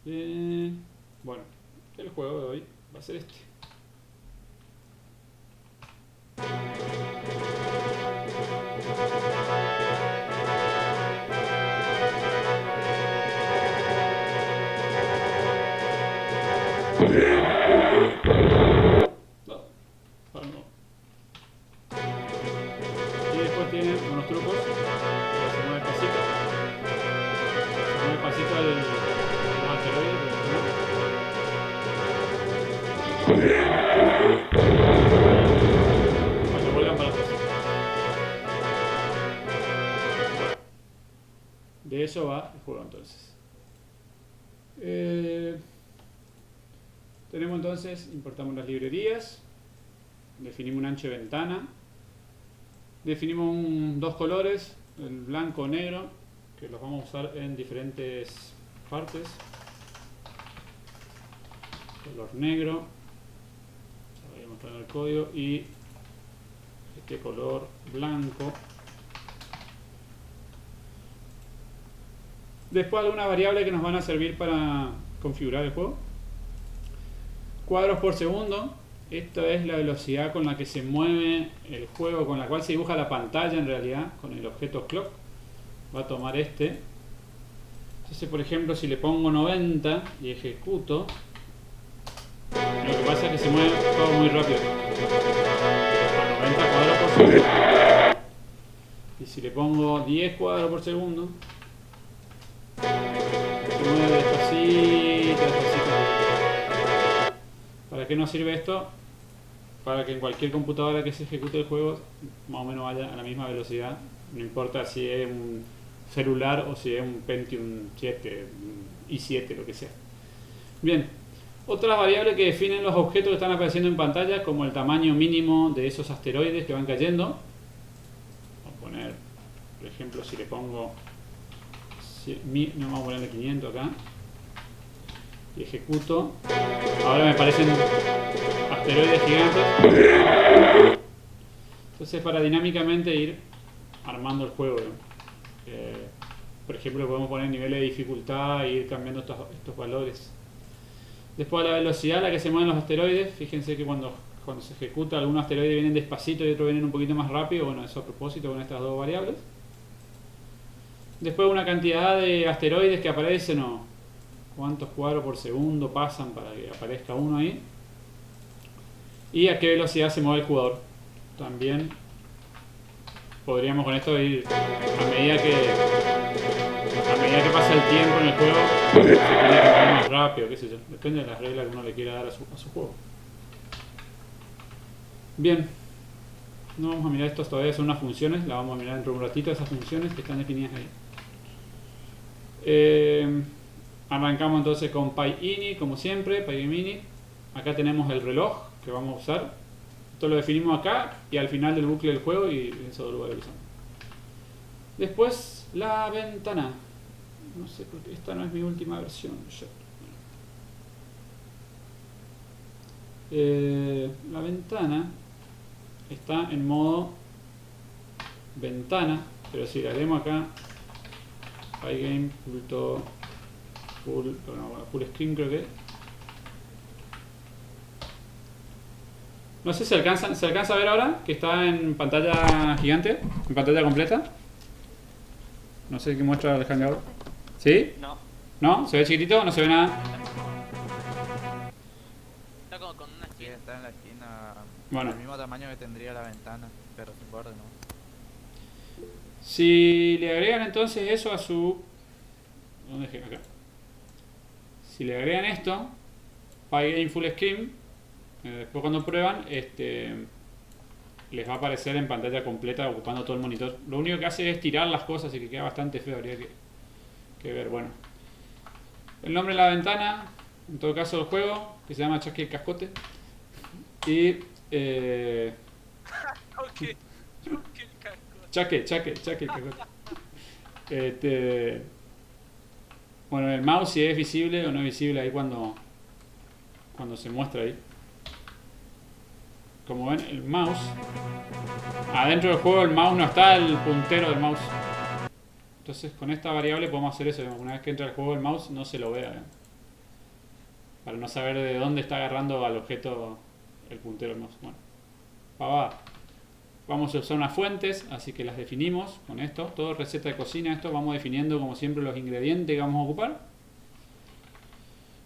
Bueno, el juego de hoy va a ser este. No, ahora no. Y después tiene unos trucos. Se mueve despacito. Se mueve despacito los asteroides, para que vuelvan para atrás. De eso va el juego entonces. Tenemos entonces, importamos las librerías, definimos un ancho de ventana, definimos dos colores, el blanco o negro, que los vamos a usar en diferentes partes. Color negro, voy a mostrar el código, y este color blanco. Después algunas variables que nos van a servir para configurar el juego. Cuadros por segundo. Esta es la velocidad con la que se mueve el juego, con la cual se dibuja la pantalla en realidad, con el objeto clock. Va a tomar este. Entonces, por ejemplo, si le pongo 90 y ejecuto, lo que pasa es que se mueve todo muy rápido. A 90 cuadros por segundo. Y si le pongo 10 cuadros por segundo, se mueve despacito, despacito. ¿Para qué nos sirve esto? Para que en cualquier computadora que se ejecute el juego más o menos vaya a la misma velocidad. No importa si es un celular o si es un Pentium 7, un i7, lo que sea. Bien, otras variables que definen los objetos que están apareciendo en pantalla, como el tamaño mínimo de esos asteroides que van cayendo. Vamos a poner, por ejemplo, si le pongo, no vamos a ponerle 500 acá, y ejecuto, ahora me aparecen asteroides gigantes. Entonces, para dinámicamente ir armando el juego, por ejemplo, podemos poner niveles de dificultad e ir cambiando estos valores. Después, la velocidad a la que se mueven los asteroides. Fíjense que cuando se ejecuta, algunos asteroides vienen despacito y otros vienen un poquito más rápido. Bueno, eso a propósito con estas dos variables. Después, una cantidad de asteroides que aparecen o cuántos cuadros por segundo pasan para que aparezca uno ahí. Y a qué velocidad se mueve el jugador. También podríamos con esto ir a medida que pasa el tiempo en el juego, se tiene que mover más rápido, qué sé yo. Depende de las reglas que uno le quiera dar a su juego. Bien, no vamos a mirar esto todavía, son unas funciones, la vamos a mirar dentro de un ratito, esas funciones que están definidas ahí. Arrancamos entonces con PyInit, como siempre, PyInit. Acá tenemos el reloj que vamos a usar. Esto lo definimos acá y al final del bucle del juego, y eso lo valorizamos. Después, la ventana. No sé por qué esta no es mi última versión. La ventana está en modo ventana, pero si le haremos acá Pygame full screen, creo que. No sé si se alcanza a ver ahora que está en pantalla gigante, en pantalla completa. No sé qué muestra el Hangout. ¿Sí? No. ¿No? ¿Se ve chiquitito? ¿No se ve nada? Está como con una Sí, esquina. está en la esquina. Bueno. El mismo tamaño que tendría la ventana, pero sin borde, ¿no? Si le agregan entonces eso a su... ¿Dónde dejé? Acá. Si le agregan esto, Pygame Full Screen, después cuando prueban, les va a aparecer en pantalla completa ocupando todo el monitor. Lo único que hace es tirar las cosas y que queda bastante feo, habría que ver. Bueno, el nombre de la ventana, en todo caso del juego, que se llama Chaque el Cascote. Y Chaque el Cascote. Bueno, el mouse, si es visible o no es visible ahí cuando se muestra ahí. Como ven, el mouse, adentro del juego el mouse no está el puntero del mouse. Entonces con esta variable podemos hacer eso, digamos, una vez que entra el juego el mouse no se lo vea, ¿eh? para no saber de dónde está agarrando al objeto el puntero del mouse. Bueno, vamos a usar unas fuentes, así que las definimos con esto. Todo receta de cocina, esto vamos definiendo como siempre los ingredientes que vamos a ocupar.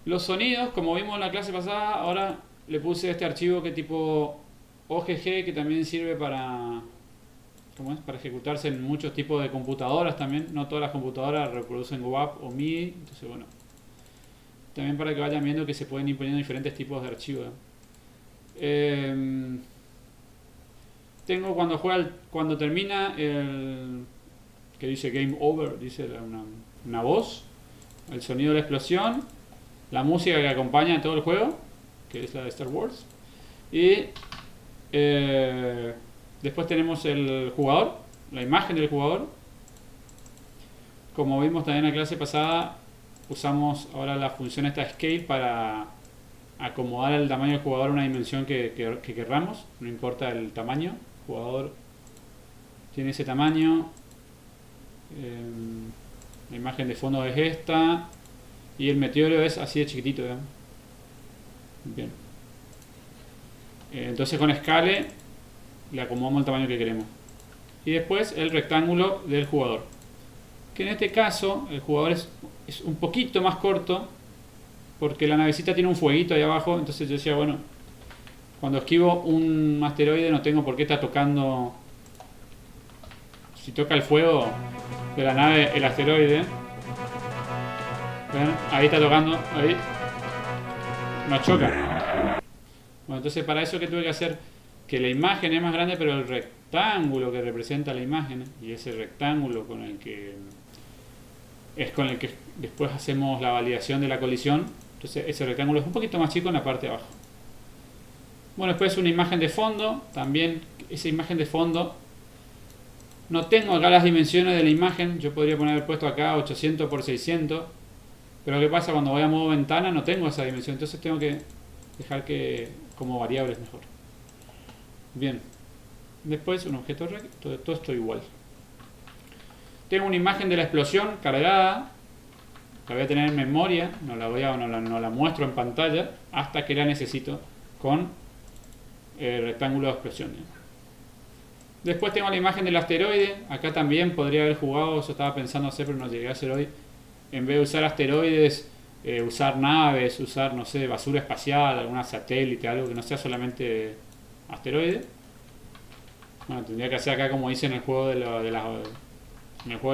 Los sonidos, como vimos en la clase pasada, ahora le puse este archivo que tipo OGG, que también sirve para, ¿cómo es? Para ejecutarse en muchos tipos de computadoras también. No todas las computadoras reproducen WAP o MIDI, entonces bueno. También para que vayan viendo que se pueden ir poniendo diferentes tipos de archivos. Tengo cuando termina el que dice Game Over, dice una voz, el sonido de la explosión, la música que acompaña todo el juego, que es la de Star Wars, y después tenemos el jugador, la imagen del jugador. Como vimos también en la clase pasada, usamos ahora la función esta scale para acomodar el tamaño del jugador a una dimensión que querramos, no importa el tamaño. El jugador tiene ese tamaño, la imagen de fondo es esta y el meteoro es así de chiquitito, ¿eh? Bien, entonces con scale le acomodamos el tamaño que queremos. Y después el rectángulo del jugador, que en este caso el jugador es un poquito más corto porque la navecita tiene un fueguito ahí abajo. Entonces yo decía, bueno, cuando esquivo un asteroide no tengo por qué estar tocando, si toca el fuego de la nave el asteroide, ¿ven? Ahí está tocando, ahí no choca. Bueno, entonces para eso, ¿qué tuve que hacer? Que la imagen es más grande, pero el rectángulo que representa la imagen, y ese rectángulo con el que después hacemos la validación de la colisión, entonces ese rectángulo es un poquito más chico en la parte de abajo. Bueno, después una imagen de fondo, también esa imagen de fondo, no tengo acá las dimensiones de la imagen, yo podría haber puesto acá 800 por 600, pero ¿qué pasa? Cuando voy a modo ventana no tengo esa dimensión, entonces tengo que dejar que como variables mejor. Bien, después un objeto rec, todo esto igual. Tengo una imagen de la explosión cargada, la voy a tener en memoria, no la muestro en pantalla hasta que la necesito con el rectángulo de explosión. Después tengo la imagen del asteroide, acá también podría haber jugado, eso estaba pensando hacer pero no llegué a hacer hoy. En vez de usar asteroides, usar naves, usar, no sé, basura espacial, alguna satélite, algo que no sea solamente asteroide. Bueno, tendría que hacer acá como hice en el juego de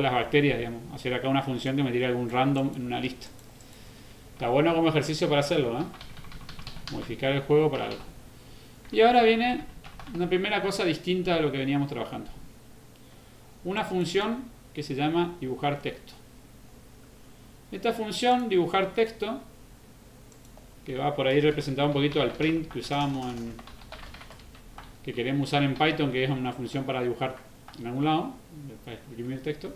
las bacterias, digamos, hacer acá una función que me tire algún random en una lista. Está bueno como ejercicio para hacerlo, ¿eh? Modificar el juego para algo. Y ahora viene una primera cosa distinta a lo que veníamos trabajando. Una función que se llama dibujar texto. Esta función, dibujar texto, que va por ahí representada un poquito al print que usábamos que queremos usar en Python, que es una función para dibujar en algún lado, para imprimir texto.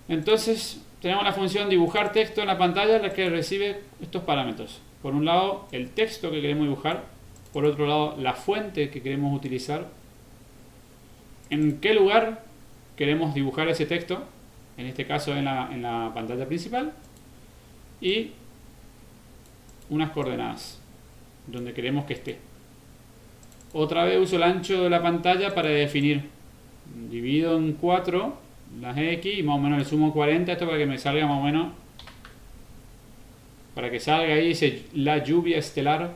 Entonces tenemos la función dibujar texto en la pantalla, la que recibe estos parámetros. Por un lado el texto que queremos dibujar, por otro lado la fuente que queremos utilizar, en qué lugar queremos dibujar ese texto, en este caso en la pantalla principal, y unas coordenadas donde queremos que esté. Otra vez uso el ancho de la pantalla para definir, divido en 4 las X y más o menos le sumo 40, esto para que me salga más o menos, para que salga ahí la lluvia estelar,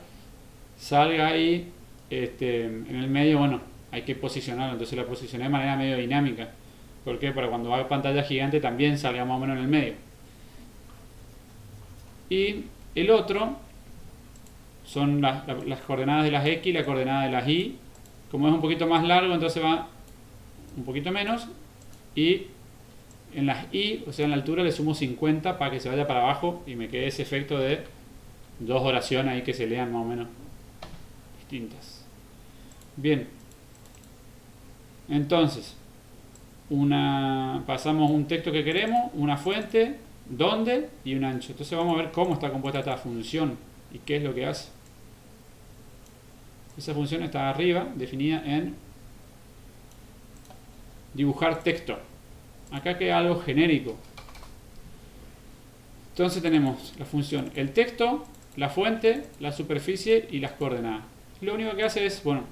salga ahí en el medio. Bueno, hay que posicionarlo, entonces la posicioné de manera medio dinámica. ¿Por qué? Para cuando haga pantalla gigante también salga más o menos en el medio. Y el otro son las coordenadas de las X y la coordenada de las Y. Como es un poquito más largo, entonces va un poquito menos. Y en las Y, o sea en la altura, le sumo 50 para que se vaya para abajo y me quede ese efecto de dos oraciones ahí que se lean más o menos distintas. Bien. Entonces, pasamos un texto que queremos, una fuente, dónde y un ancho. Entonces vamos a ver cómo está compuesta esta función y qué es lo que hace. Esa función está arriba, definida en dibujar texto. Acá queda algo genérico. Entonces tenemos la función, el texto, la fuente, la superficie y las coordenadas. Lo único que hace es, bueno,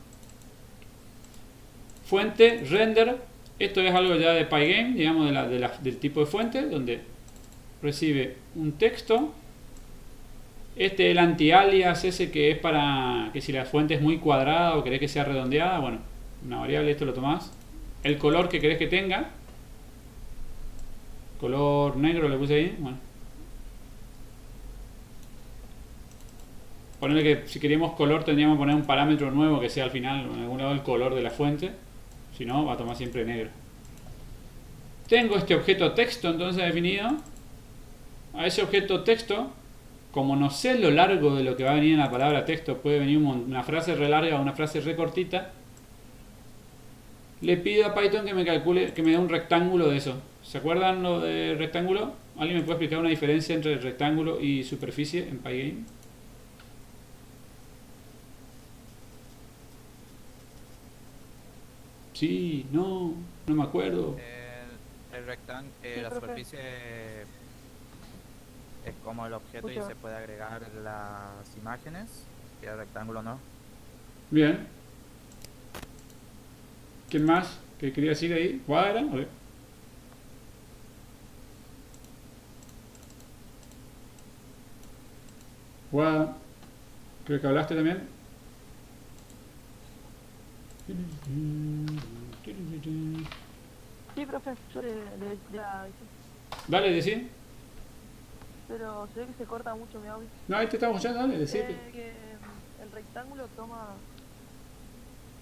fuente, render. Esto es algo ya de Pygame, digamos, del tipo de fuente, donde recibe un texto. El anti-alias, ese que es para que si la fuente es muy cuadrada o querés que sea redondeada, bueno, una variable, esto lo tomás. El color que querés que tenga, color negro le puse ahí, bueno. Ponerle que si queríamos color tendríamos que poner un parámetro nuevo que sea al final, en algún lado, el color de la fuente. Si no, va a tomar siempre negro. Tengo este objeto texto entonces definido. A ese objeto texto, como no sé lo largo de lo que va a venir en la palabra texto, puede venir una frase re larga o una frase re cortita, le pido a Python que me calcule, que me dé un rectángulo de eso. ¿Se acuerdan lo de rectángulo? ¿Alguien me puede explicar una diferencia entre rectángulo y superficie en Pygame? Sí, no me acuerdo. La profe. superficie es como el objeto y Escucho. se puede agregar las imágenes. Y el rectángulo no. Bien. ¿Quién más? ¿Qué quería decir ahí? ¿Cuadra? A ver. Guada. Creo que hablaste también. Sí, profe, yo ya, Dale, decí. pero se ve que se corta mucho mi audio. No, ahí te estamos escuchando, dale, decí. Que el rectángulo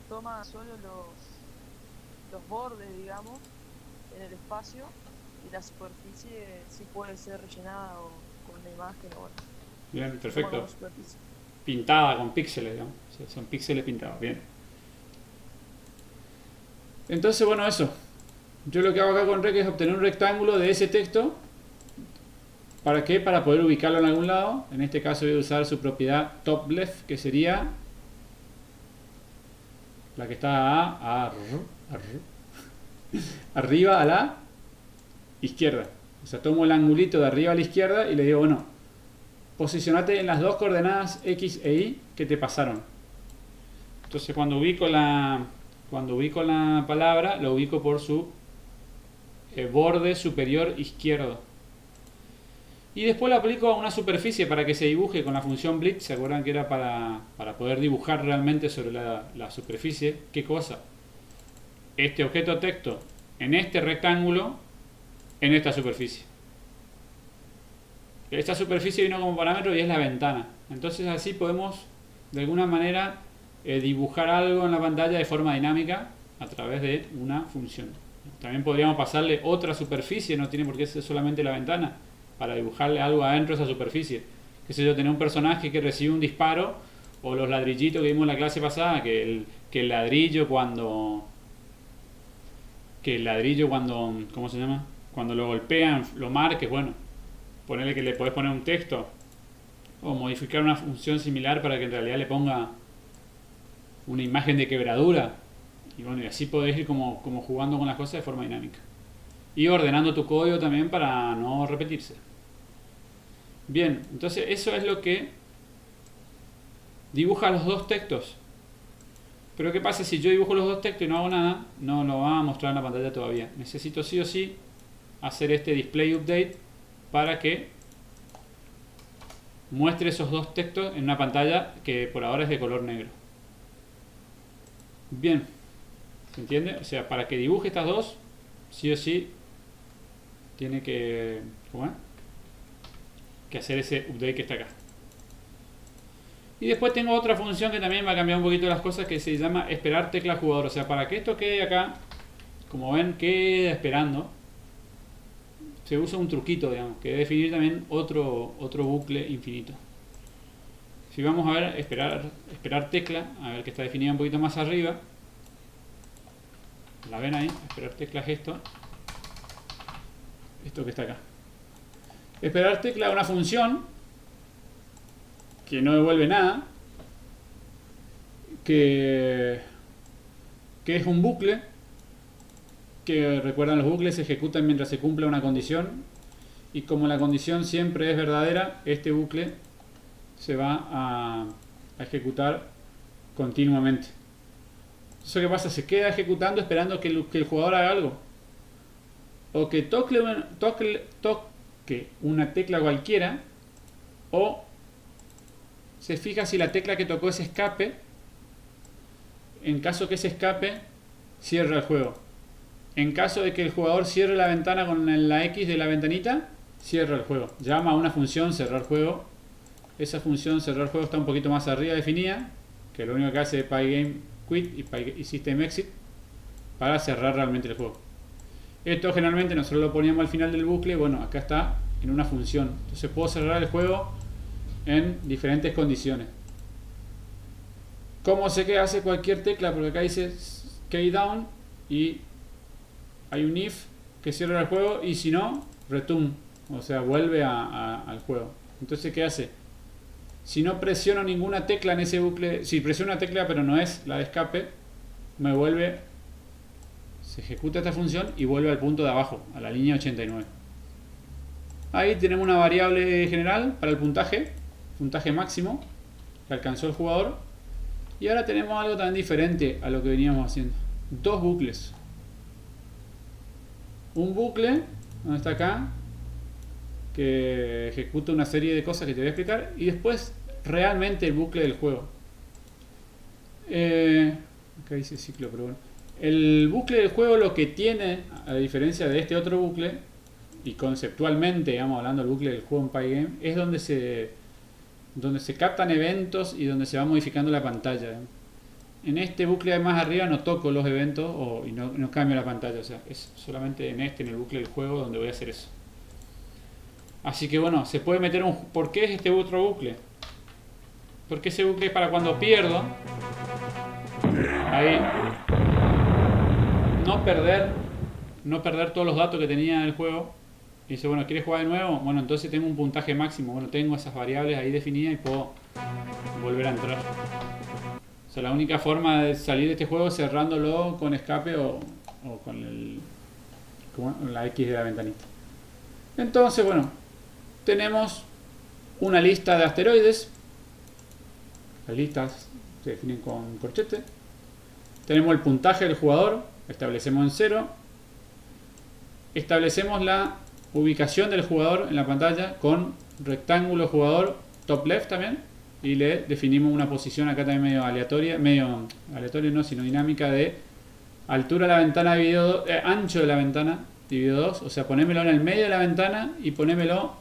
toma solo los bordes, digamos, en el espacio, y la superficie sí puede ser rellenada o con una imagen o bueno. Bien, toma perfecto. como superficie. Pintada con píxeles, digamos. O sea, son píxeles pintados, bien. Entonces, bueno, eso. Yo lo que hago acá con rec es obtener un rectángulo de ese texto. ¿Para qué? Para poder ubicarlo en algún lado. En este caso voy a usar su propiedad top left, que sería la que está arriba a la izquierda. O sea, tomo el angulito de arriba a la izquierda y le digo, bueno, posicionate en las dos coordenadas X e Y que te pasaron. Entonces cuando ubico la palabra, lo ubico por su borde superior izquierdo. Y después lo aplico a una superficie para que se dibuje con la función blitz. ¿Se acuerdan que era para poder dibujar realmente sobre la superficie? ¿Qué cosa? Este objeto texto en este rectángulo, en esta superficie. Esta superficie vino como parámetro y es la ventana. Entonces así podemos de alguna manera dibujar algo en la pantalla de forma dinámica a través de una función. También podríamos pasarle otra superficie, no tiene por qué ser solamente la ventana, para dibujarle algo adentro de esa superficie. Qué sé yo, tener un personaje que recibe un disparo, o los ladrillitos que vimos en la clase pasada, que el ladrillo cuando, ¿cómo se llama? Cuando lo golpean, lo marques, bueno, ponerle que le podés poner un texto, o modificar una función similar para que en realidad le ponga una imagen de quebradura. Y bueno, y así podés ir como jugando con las cosas de forma dinámica. Y ordenando tu código también para no repetirse. Bien, entonces eso es lo que dibuja los dos textos. Pero ¿qué pasa si yo dibujo los dos textos y no hago nada? No lo va a mostrar en la pantalla todavía. Necesito sí o sí hacer este display update para que muestre esos dos textos en una pantalla que por ahora es de color negro. Bien, ¿se entiende? O sea, para que dibuje estas dos, sí o sí tiene que, que hacer ese update que está acá. Y después tengo otra función que también va a cambiar un poquito las cosas, que se llama esperar tecla jugador. O sea, para que esto quede acá, como ven, quede esperando, se usa un truquito, digamos, que debe definir también otro bucle infinito. Si vamos a ver, esperar tecla, a ver que está definida un poquito más arriba. ¿La ven ahí? Esperar tecla es esto que está acá. Esperar tecla es una función que no devuelve nada, que es un bucle, que recuerdan los bucles se ejecutan mientras se cumple una condición, y como la condición siempre es verdadera, este bucle se va a ejecutar continuamente. ¿Eso qué pasa? Se queda ejecutando esperando que el jugador haga algo. O que toque una tecla cualquiera, o se fija si la tecla que tocó es escape. En caso que se escape, cierra el juego. En caso de que el jugador cierre la ventana con la X de la ventanita, cierra el juego. Llama a una función cerrar juego. Esa función cerrar juego está un poquito más arriba definida, que lo único que hace es Pygame Quit y System Exit para cerrar realmente el juego. Esto generalmente nosotros lo poníamos al final del bucle. Bueno, acá está en una función. Entonces puedo cerrar el juego en diferentes condiciones. ¿Cómo sé que hace cualquier tecla? Porque acá dice key down y hay un if que cierra el juego, y si no, return, o sea, vuelve al juego. Entonces, ¿qué hace? Si no presiono ninguna tecla en ese bucle, si presiono una tecla pero no es la de escape, me vuelve, se ejecuta esta función y vuelve al punto de abajo, a la línea 89. Ahí tenemos una variable general para el puntaje máximo que alcanzó el jugador. Y ahora tenemos algo también diferente a lo que veníamos haciendo. Dos bucles. Un bucle, donde está acá, que ejecuta una serie de cosas que te voy a explicar. Y después, realmente el bucle del juego. Acá dice ciclo, pero bueno. El bucle del juego lo que tiene, a diferencia de este otro bucle, y conceptualmente, digamos, hablando del bucle del juego en Pygame, es donde se captan eventos y donde se va modificando la pantalla. En este bucle de más arriba no toco los eventos y no cambio la pantalla, o sea, es solamente en el bucle del juego, donde voy a hacer eso. Así que bueno, se puede meter ¿por qué es este otro bucle? Porque ese bucle es para cuando pierdo, ahí, no perder todos los datos que tenía en el juego. Y dice, bueno, ¿quieres jugar de nuevo? Bueno, entonces tengo un puntaje máximo. Bueno, tengo esas variables ahí definidas y puedo volver a entrar. O sea, la única forma de salir de este juego es cerrándolo con escape o con la X de la ventanita. Entonces, bueno, tenemos una lista de asteroides. Las listas se definen con corchete. Tenemos el puntaje del jugador. Establecemos en 0. Establecemos la ubicación del jugador en la pantalla con rectángulo jugador top left también, y le definimos una posición acá también medio aleatoria no, sino dinámica, de altura de la ventana dividido ancho de la ventana dividido 2, o sea, ponémelo en el medio de la ventana y ponémelo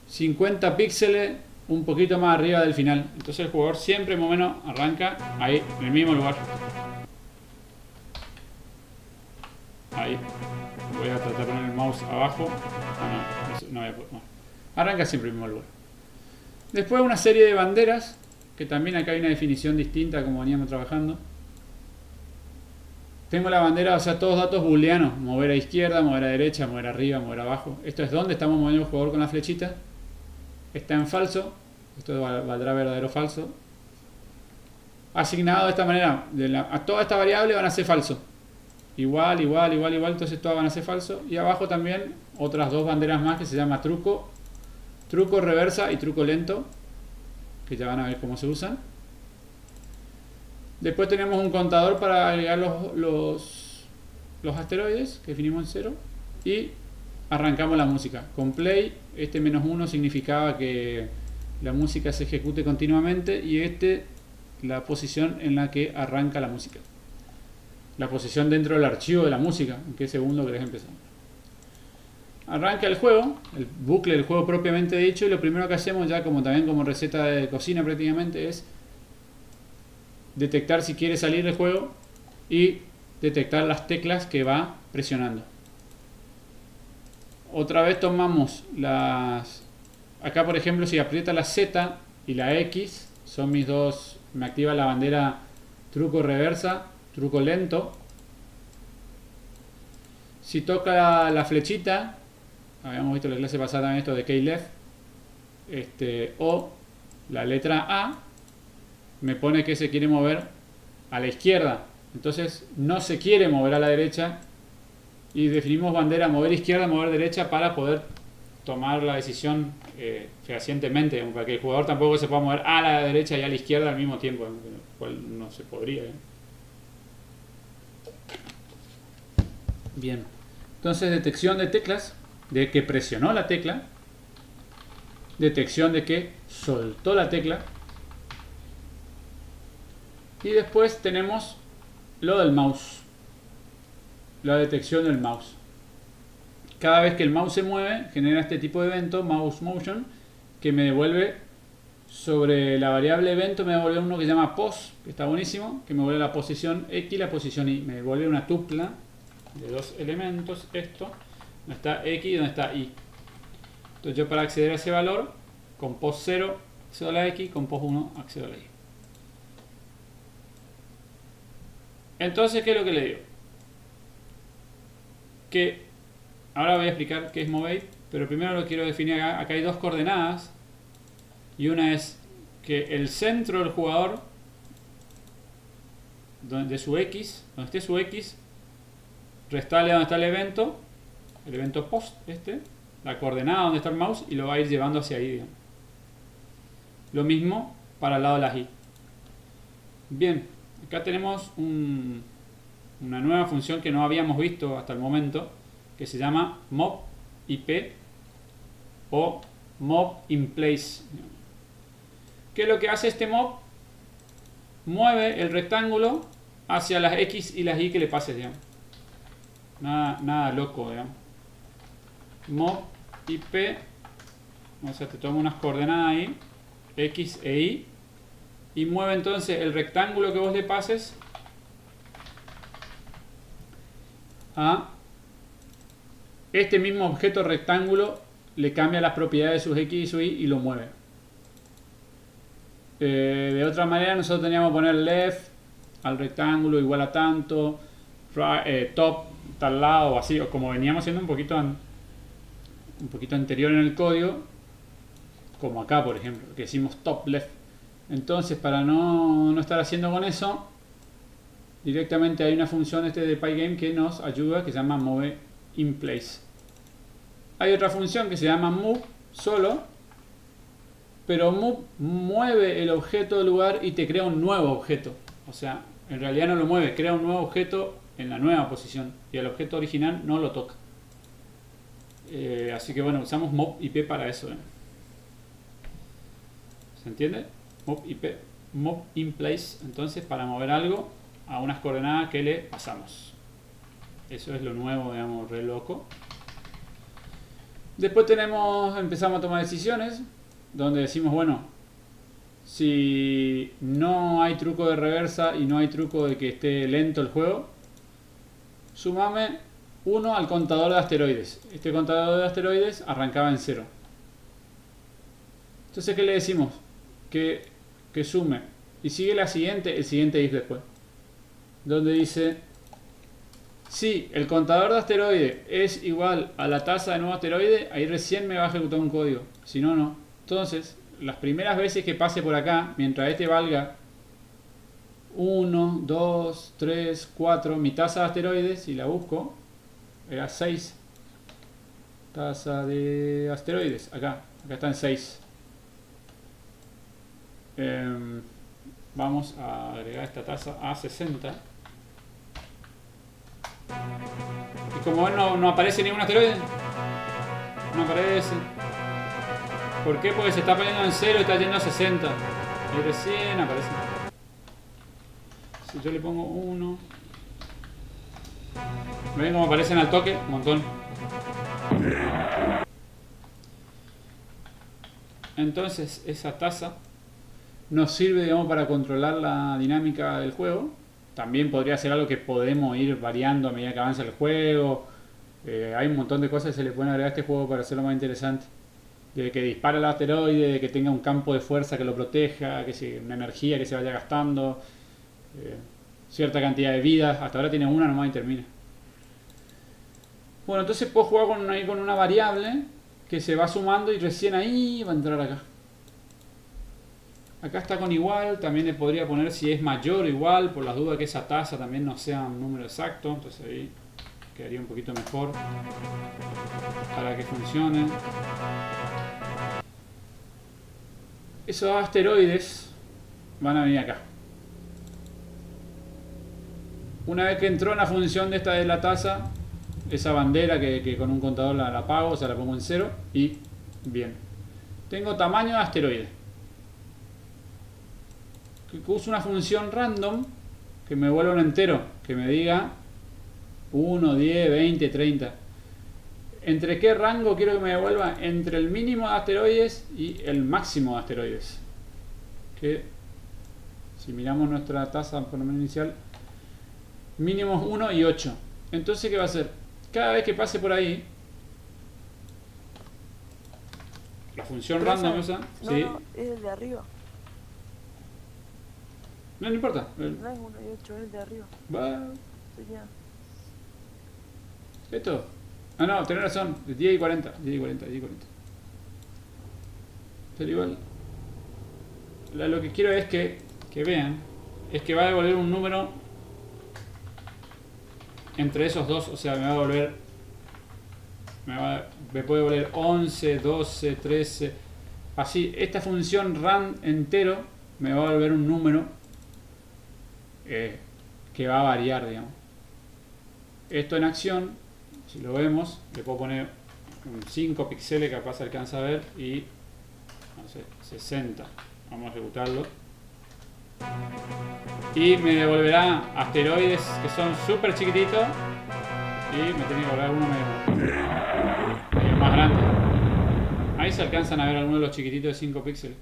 50 píxeles un poquito más arriba del final. Entonces el jugador siempre más o menos arranca ahí, en el mismo lugar. Ahí. Voy a tratar de poner el mouse abajo. No voy a poder. Bueno. Arranca siempre en el mismo lugar. Después una serie de banderas, que también acá hay una definición distinta como veníamos trabajando. Tengo la bandera, o sea, todos datos booleanos. Mover a izquierda, mover a derecha, mover arriba, mover abajo. Esto es donde estamos moviendo el jugador con la flechita. Está en falso. Esto valdrá verdadero o falso. Asignado de esta manera. A toda esta variable van a ser falso. Igual, entonces todas van a ser falso. Y abajo también otras dos banderas más que se llama truco reversa y truco lento, que ya van a ver cómo se usan. Después tenemos un contador para agregar los asteroides, que definimos en 0. Y arrancamos la música. Con play, este -1 significaba que la música se ejecute continuamente, y la posición en la que arranca la música. La posición dentro del archivo de la música, en qué segundo querés empezar. Arranca el juego, el bucle del juego propiamente dicho, y lo primero que hacemos, ya también como receta de cocina prácticamente, es detectar si quiere salir del juego y detectar las teclas que va presionando. Otra vez tomamos acá por ejemplo, si aprieta la Z y la X, son mis dos, me activa la bandera truco reversa, truco lento. Si toca la flechita, habíamos visto en la clase pasada también esto de key left, o la letra A, me pone que se quiere mover a la izquierda. Entonces no se quiere mover a la derecha, y definimos bandera mover izquierda, mover derecha, para poder tomar la decisión fehacientemente, para que el jugador tampoco se pueda mover a la derecha y a la izquierda al mismo tiempo, lo cual no se podría. Bien, entonces detección de teclas, de que presionó la tecla, detección de que soltó la tecla, y después tenemos lo del mouse, la detección del mouse. Cada vez que el mouse se mueve, genera este tipo de evento, mouse motion, que me devuelve sobre la variable evento, me devuelve uno que se llama pos, que está buenísimo, que me devuelve la posición X y la posición Y. Me devuelve una tupla de dos elementos, esto, donde está X y donde está Y. Entonces yo para acceder a ese valor, con pos 0 accedo a la X, con pos 1 accedo a la Y. Entonces, ¿qué es lo que le digo? Que ahora voy a explicar qué es Movate, pero primero lo quiero definir acá. Acá hay dos coordenadas, y una es que el centro del jugador, de su X, donde esté su X, restale donde está el evento post, la coordenada donde está el mouse, y lo va a ir llevando hacia ahí, digamos. Lo mismo para el lado de las Y. Bien, acá tenemos una nueva función que no habíamos visto hasta el momento, que se llama mob IP o mob in place. ¿Qué es lo que hace este mob? Mueve el rectángulo hacia las X y las Y que le pases, digamos. Nada loco, digamos. Mob IP, o sea, te toma unas coordenadas ahí, X e Y, y mueve entonces el rectángulo que vos le pases a este mismo objeto rectángulo, le cambia las propiedades de sus X y su Y y lo mueve. De otra manera nosotros teníamos que poner left al rectángulo igual a tanto, top tal lado, o así, o como veníamos haciendo un poquito anterior en el código, como acá por ejemplo, que decimos top left. Entonces, para no estar haciendo con eso, directamente hay una función de Pygame que nos ayuda, que se llama move in place. Hay otra función que se llama move solo, pero move mueve el objeto del lugar y te crea un nuevo objeto. O sea, en realidad no lo mueve, crea un nuevo objeto en la nueva posición y el objeto original no lo toca. Así que bueno, usamos mob IP para eso. ¿Se entiende? Mob IP, mob in place, entonces para mover algo a unas coordenadas que le pasamos. Eso es lo nuevo, digamos, re loco. Después empezamos a tomar decisiones, donde decimos, bueno, si no hay truco de reversa y no hay truco de que esté lento el juego, sumame 1 al contador de asteroides. Este contador de asteroides arrancaba en 0. Entonces, ¿qué le decimos? Que sume. Y sigue el siguiente if después. Donde dice, si el contador de asteroides es igual a la tasa de nuevo asteroide, ahí recién me va a ejecutar un código. Si no, no. Entonces, las primeras veces que pase por acá, mientras este valga 1, 2, 3, 4, mi tasa de asteroides, si la busco, era 6. Tasa de asteroides, acá está en 6. Vamos a agregar esta tasa a 60. Y como ven, no aparece ningún asteroide. No aparece. ¿Por qué? Porque se está poniendo en 0 y está yendo a 60. Y recién aparece. Si yo le pongo 1. ¿Ven cómo aparecen al toque? Un montón. Entonces esa tasa nos sirve, digamos, para controlar la dinámica del juego. También podría ser algo que podemos ir variando a medida que avanza el juego. Hay un montón de cosas que se le pueden agregar a este juego para hacerlo más interesante. De que dispare el asteroide, de que tenga un campo de fuerza que lo proteja, una energía que se vaya gastando, cierta cantidad de vidas. Hasta ahora tiene una nomás y termina. Bueno, entonces puedo jugar con una variable que se va sumando y recién ahí va a entrar acá. Acá está con igual, también le podría poner si es mayor o igual, por las dudas que esa tasa también no sea un número exacto. Entonces ahí quedaría un poquito mejor para que funcione. Esos asteroides van a venir acá. Una vez que entró en la función de esta de la tasa, esa bandera que con un contador la apago, o sea, la pongo en 0 y bien. Tengo tamaño de asteroide. Que uso una función random que me vuelva un entero, que me diga 1, 10, 20, 30. ¿Entre qué rango quiero que me devuelva? Entre el mínimo de asteroides y el máximo de asteroides. Que si miramos nuestra tasa por lo menos inicial, mínimo 1 y 8. Entonces, ¿qué va a hacer? Cada vez que pase por ahí, la función Pero random esa- esa, No, ¿sí? no, es el de arriba. No importa. No es 1 y 8, es el de arriba. Va. Sería. ¿Esto? Ah, no, tenés razón. 10 y 40. 10 y 40, 10 y 40. Pero igual, lo que quiero es que vean, es que va a devolver un número entre esos dos, o sea, me va a devolver, me puede devolver 11, 12, 13, así. Esta función rand entero me va a devolver un número que va a variar, digamos. Esto en acción, si lo vemos, le puedo poner un 5 píxeles, capaz se alcanza a ver, y no sé, 60. Vamos a ejecutarlo. Y me devolverá asteroides que son súper chiquititos. Y me tiene que devolver uno medio más grande. Ahí se alcanzan a ver algunos de los chiquititos de 5 píxeles.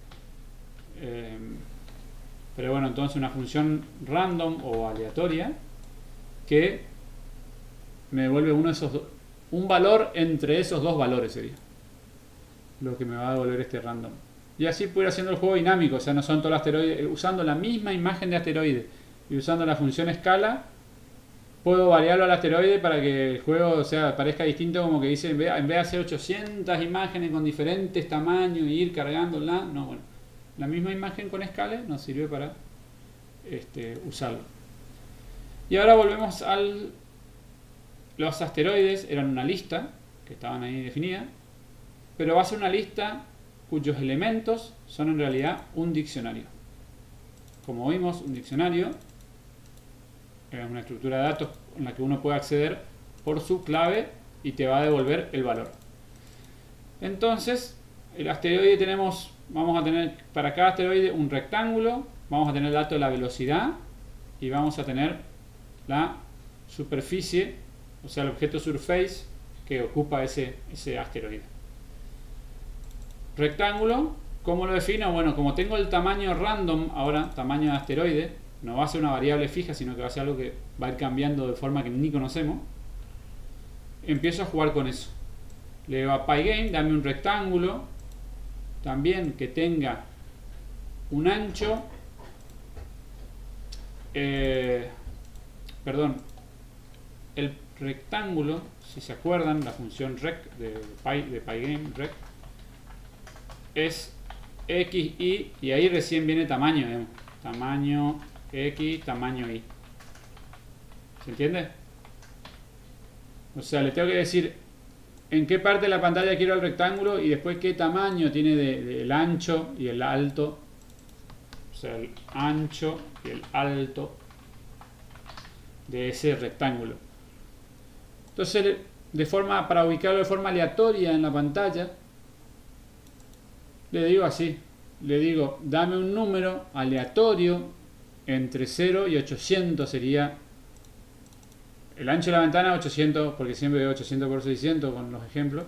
Pero bueno, entonces una función random o aleatoria que me devuelve uno de esos un valor entre esos dos valores sería lo que me va a devolver este random. Y así puedo ir haciendo el juego dinámico, o sea, no son todos los asteroides, usando la misma imagen de asteroide y usando la función escala, puedo variarlo al asteroide para que el juego, o sea, parezca distinto, como que dice, en vez de hacer 800 imágenes con diferentes tamaños y ir cargándola, no, bueno, la misma imagen con escala nos sirve para usarlo. Y ahora volvemos al... Los asteroides eran una lista, que estaban ahí definidas, pero va a ser una lista cuyos elementos son en realidad un diccionario. Como vimos, un diccionario es una estructura de datos en la que uno puede acceder por su clave y te va a devolver el valor. Entonces, el asteroide vamos a tener para cada asteroide un rectángulo, vamos a tener el dato de la velocidad y vamos a tener la superficie, o sea, el objeto surface que ocupa ese asteroide. Rectángulo, ¿cómo lo defino? Bueno, como tengo el tamaño random, ahora tamaño de asteroide, no va a ser una variable fija, sino que va a ser algo que va a ir cambiando de forma que ni conocemos. Empiezo a jugar con eso. Le digo a Pygame, dame un rectángulo, también que tenga un ancho, perdón, el rectángulo, si se acuerdan, la función rec de Pygame, rec, es x, y ahí recién viene tamaño, digamos. Tamaño x, tamaño y. ¿Se entiende? O sea, le tengo que decir en qué parte de la pantalla quiero el rectángulo y después qué tamaño tiene del ancho y el alto. O sea, el ancho y el alto de ese rectángulo. Entonces, para ubicarlo de forma aleatoria en la pantalla, le digo así, le digo, dame un número aleatorio entre 0 y 800, sería el ancho de la ventana 800, porque siempre veo 800 por 600 con los ejemplos.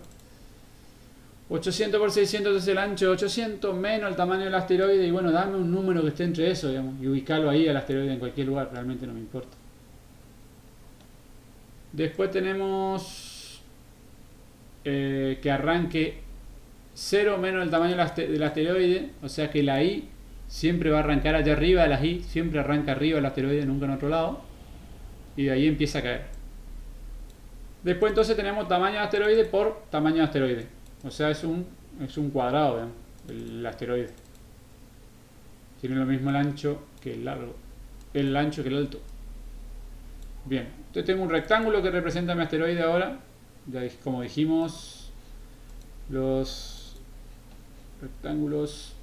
800 por 600 es el ancho de 800 menos el tamaño del asteroide, y bueno, dame un número que esté entre eso, digamos, y ubicarlo ahí al asteroide en cualquier lugar, realmente no me importa. Después tenemos que arranque 0 menos el tamaño del asteroide, o sea que la i siempre va a arrancar allá arriba, la i siempre arranca arriba del asteroide, nunca en otro lado, y de ahí empieza a caer. Después entonces tenemos tamaño de asteroide por tamaño de asteroide, o sea, es un cuadrado, digamos, el asteroide. Tiene lo mismo el ancho que el largo, el ancho que el alto. Bien, entonces tengo un rectángulo que representa mi asteroide ahora. Como dijimos, los rectángulos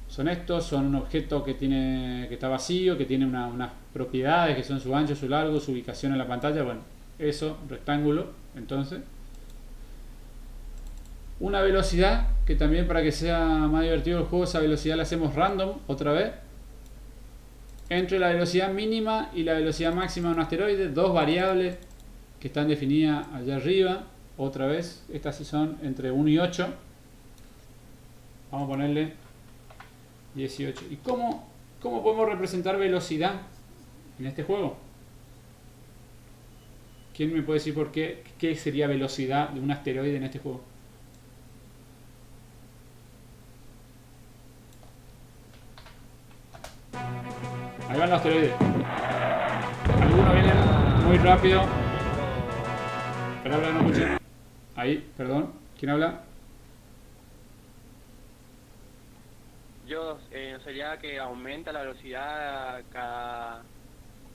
son estos, son un objeto que está vacío, que tiene unas propiedades que son su ancho, su largo, su ubicación en la pantalla. Bueno, eso, rectángulo. Entonces, una velocidad, que también para que sea más divertido el juego, esa velocidad la hacemos random, otra vez. Entre la velocidad mínima y la velocidad máxima de un asteroide, dos variables que están definidas allá arriba. Otra vez, estas sí son entre 1 y 8. Vamos a ponerle 18. ¿Y cómo podemos representar velocidad en este juego? ¿Quién me puede decir por qué sería velocidad de un asteroide en este juego? Ahí van los asteroides. Algunos vienen muy rápido. Espera, no escuché. Ahí, perdón. ¿Quién habla? Yo, sería que aumenta la velocidad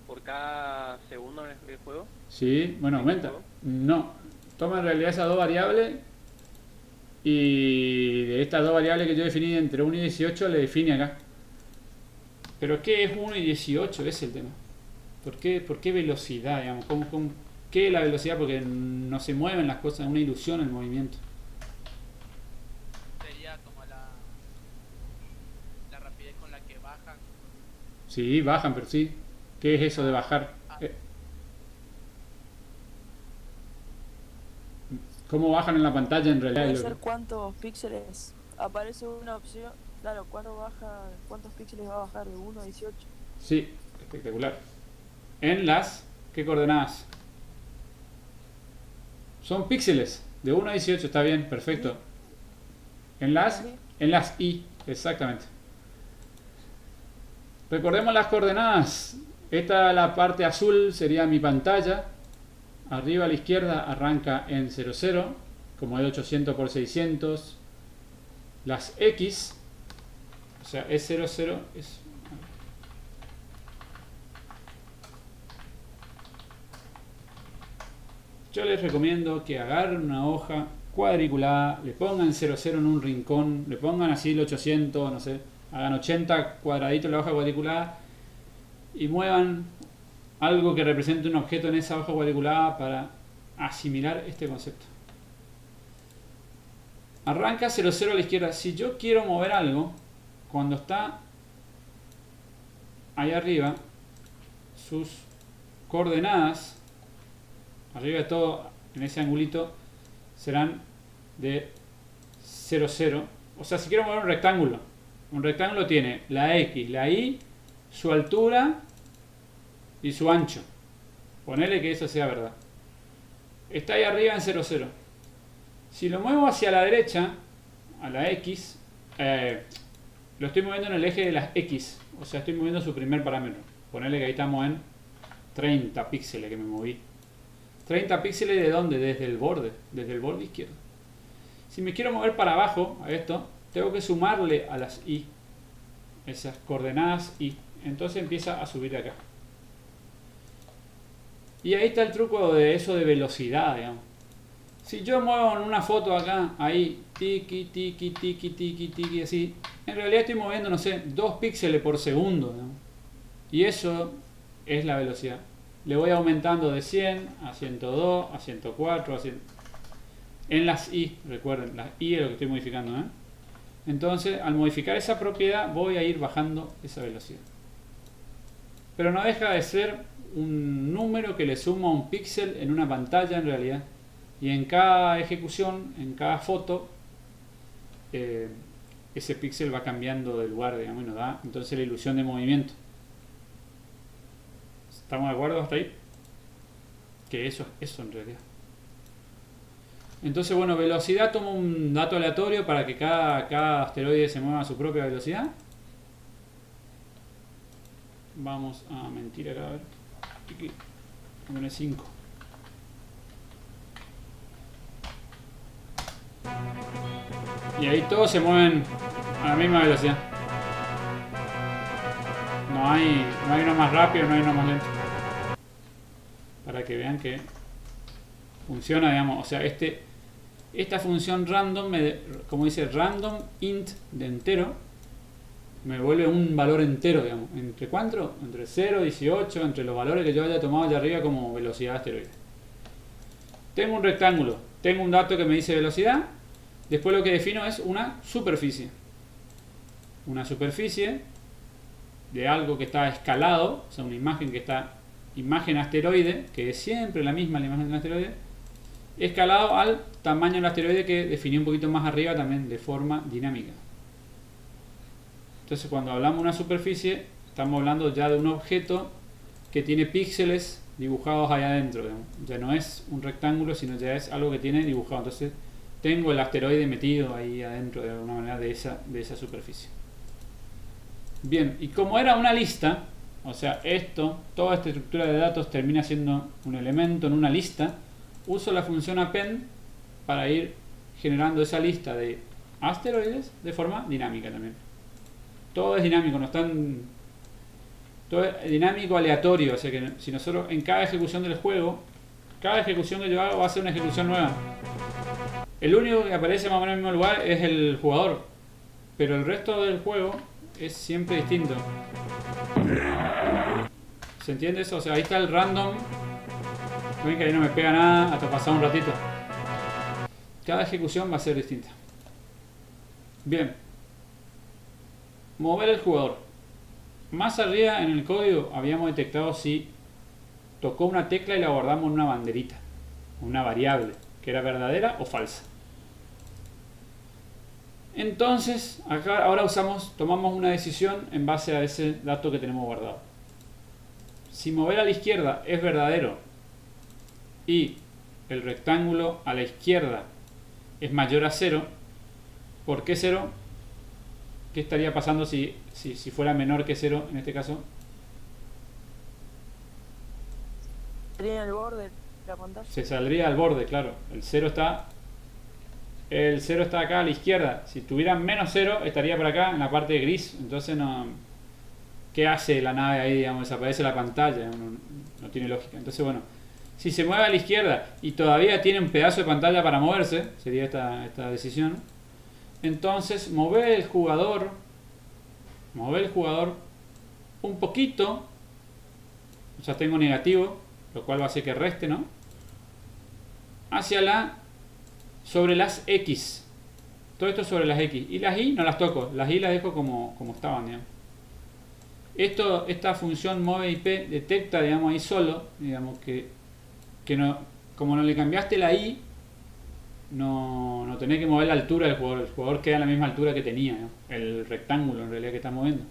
por cada segundo en el juego. Sí, bueno, aumenta. No. Toma en realidad esas dos variables y de estas dos variables que yo definí entre 1 y 18 le define acá. Pero ¿qué es 1 y 18? Ese es el tema. ¿Por qué velocidad, digamos? ¿Qué es la velocidad? Porque no se mueven las cosas, es una ilusión el movimiento. Sería como la rapidez con la que bajan. Sí, bajan, pero sí. ¿Qué es eso de bajar? ¿Cómo bajan en la pantalla en realidad? Puede ser cuántos píxeles. Aparece una opción. Claro, ¿cuántos píxeles va a bajar de 1 a 18? Sí, espectacular. En las, ¿qué coordenadas? Son píxeles, de 1 a 18, está bien, perfecto. En las I, exactamente. Recordemos las coordenadas. Esta, la parte azul, sería mi pantalla. Arriba a la izquierda arranca en 00, como es 800 por 600. Las X, o sea, es 00, es... Yo les recomiendo que agarren una hoja cuadriculada, le pongan 00 en un rincón, le pongan así el 800, no sé, hagan 80 cuadraditos la hoja cuadriculada y muevan algo que represente un objeto en esa hoja cuadriculada para asimilar este concepto. Arranca 00 a la izquierda. Si yo quiero mover algo, cuando está ahí arriba, sus coordenadas, arriba de todo, en ese angulito, serán de 00. O sea, si quiero mover un rectángulo tiene la X, la Y, su altura y su ancho. Ponele que eso sea verdad. Está ahí arriba en 00. Si lo muevo hacia la derecha, a la X, lo estoy moviendo en el eje de las X. O sea, estoy moviendo su primer parámetro. Ponele que ahí estamos en 30 píxeles que me moví. 30 píxeles ¿de dónde? Desde el borde izquierdo. Si me quiero mover para abajo a esto, tengo que sumarle a las Y, esas coordenadas Y. Entonces empieza a subir de acá. Y ahí está el truco de eso de velocidad, digamos. Si yo muevo en una foto acá, ahí, tiki, tiki, tiki, tiki, tiki, así, en realidad estoy moviendo, no sé, 2 píxeles por segundo, ¿no? Y eso es la velocidad. Le voy aumentando de 100 a 102, a 104, a 100. En las Y, recuerden, las Y es lo que estoy modificando, ¿eh? Entonces, al modificar esa propiedad, voy a ir bajando esa velocidad. Pero no deja de ser un número que le suma un píxel en una pantalla en realidad. Y en cada ejecución, en cada foto, ese píxel va cambiando de lugar, digamos, y nos da entonces la ilusión de movimiento. ¿Estamos de acuerdo hasta ahí? Que eso es eso en realidad. Entonces, bueno, velocidad, tomo un dato aleatorio para que cada asteroide se mueva a su propia velocidad. Vamos a mentir acá, a ver. Vamos a poner 5. Y ahí todos se mueven a la misma velocidad. No hay uno más rápido, no hay uno más lento. para que vean que funciona, digamos. O sea, esta función random, como dice random int de entero, me vuelve un valor entero, digamos. ¿Entre cuánto? Entre 0 y 18, entre los valores que yo haya tomado allá arriba como velocidad de asteroide. Tengo un rectángulo, tengo un dato que me dice velocidad, después lo que defino es una superficie. Una superficie de algo que está escalado, o sea, una imagen que está, imagen asteroide, que es siempre la misma la imagen del asteroide, escalado al tamaño del asteroide que definí un poquito más arriba también de forma dinámica. Entonces cuando hablamos de una superficie, estamos hablando ya de un objeto que tiene píxeles dibujados ahí adentro, digamos. Ya no es un rectángulo, sino ya es algo que tiene dibujado. Entonces tengo el asteroide metido ahí adentro de alguna manera de esa superficie. Bien, y como era una lista, o sea, toda esta estructura de datos termina siendo un elemento en una lista, uso la función append para ir generando esa lista de asteroides de forma dinámica también. Todo es dinámico, todo es dinámico aleatorio, o sea que si nosotros en cada ejecución del juego, cada ejecución que yo hago va a ser una ejecución nueva. El único que aparece más o menos en el mismo lugar es el jugador, pero el resto del juego es siempre distinto. ¿Se entiende eso? O sea, ahí está el random. Ven que ahí no me pega nada hasta pasar un ratito. Cada ejecución va a ser distinta. Bien. Mover el jugador. Más arriba en el código habíamos detectado si tocó una tecla y la guardamos en una banderita, una variable, que era verdadera o falsa. Entonces, acá ahora tomamos una decisión en base a ese dato que tenemos guardado. Si mover a la izquierda es verdadero y el rectángulo a la izquierda es mayor a 0, ¿por qué 0? ¿Qué estaría pasando si fuera menor que 0 en este caso? Sería en el borde de la pantalla. Se saldría al borde, claro. El 0 está acá a la izquierda. Si tuviera menos 0 estaría por acá en la parte gris. Entonces no. ¿Qué hace la nave ahí? Digamos, desaparece la pantalla. No tiene lógica. Entonces bueno, si se mueve a la izquierda y todavía tiene un pedazo de pantalla para moverse, sería esta decisión. Entonces mover el jugador un poquito, o sea, tengo negativo, lo cual va a hacer que reste, ¿no? Sobre las X. Todo esto sobre las X. Y las Y no las toco, las Y las dejo como estaban, digamos. Esta función moveIP detecta, digamos, ahí solo, digamos, que no, como no le cambiaste la Y, no tenés que mover la altura del jugador. El jugador queda a la misma altura que tenía, ¿no? El rectángulo en realidad que está moviendo.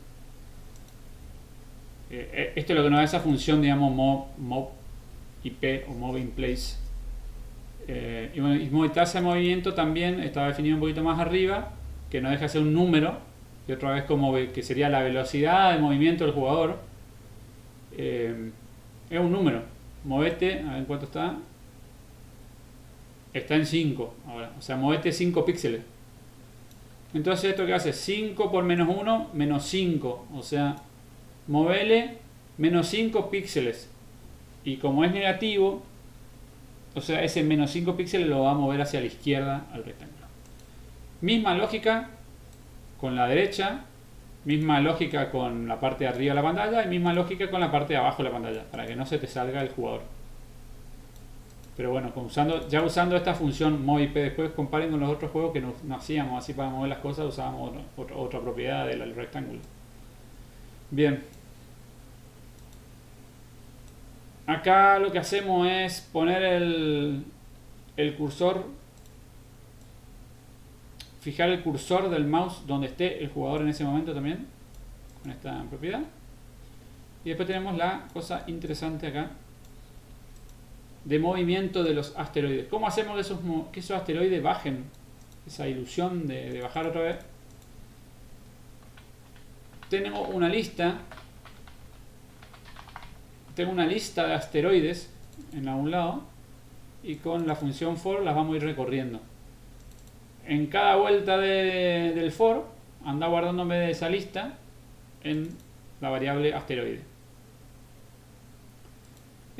Esto es lo que nos da esa función, digamos, movIP o moveinplace. Y bueno, y tasa de movimiento también estaba definido un poquito más arriba, que no deja de ser un número, y otra vez como que sería la velocidad de movimiento del jugador. Es un número. Movete, a ver en cuánto está. Está en 5 ahora, o sea, movete 5 píxeles. Entonces esto que hace 5 por menos 1, menos 5, o sea, movele menos 5 píxeles. Y como es negativo, o sea, ese menos 5 píxeles lo va a mover hacia la izquierda al rectángulo. Misma lógica con la derecha, misma lógica con la parte de arriba de la pantalla y misma lógica con la parte de abajo de la pantalla, para que no se te salga el jugador. Pero bueno, usando esta función movIP, después comparen con los otros juegos que no hacíamos así para mover las cosas, usábamos otra propiedad del rectángulo. Bien. Acá lo que hacemos es poner el cursor, fijar el cursor del mouse donde esté el jugador en ese momento también, con esta propiedad. Y después tenemos la cosa interesante acá de movimiento de los asteroides. ¿Cómo hacemos que esos asteroides bajen? Esa ilusión de bajar otra vez. Tengo una lista de asteroides en algún lado y con la función for las vamos a ir recorriendo. En cada vuelta del for anda guardándome esa lista en la variable asteroide.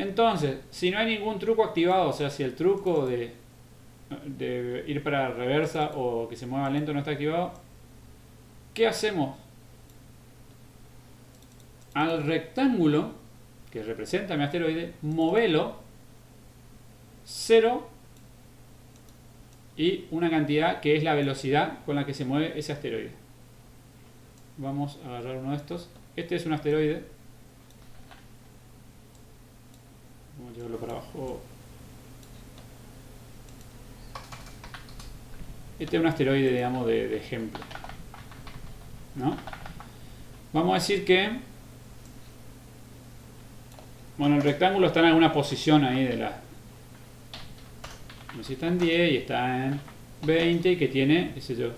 Entonces, si no hay ningún truco activado, o sea, si el truco de ir para reversa o que se mueva lento no está activado, ¿qué hacemos? Al rectángulo que representa mi asteroide, movelo 0 y una cantidad que es la velocidad con la que se mueve ese asteroide. Vamos a agarrar uno de estos. Este es un asteroide. Vamos a llevarlo para abajo. Este es un asteroide, digamos, de ejemplo, ¿no? Vamos a decir que, bueno, el rectángulo está en alguna posición ahí de la... No sé si está en 10 y está en 20 y que tiene, qué sé yo,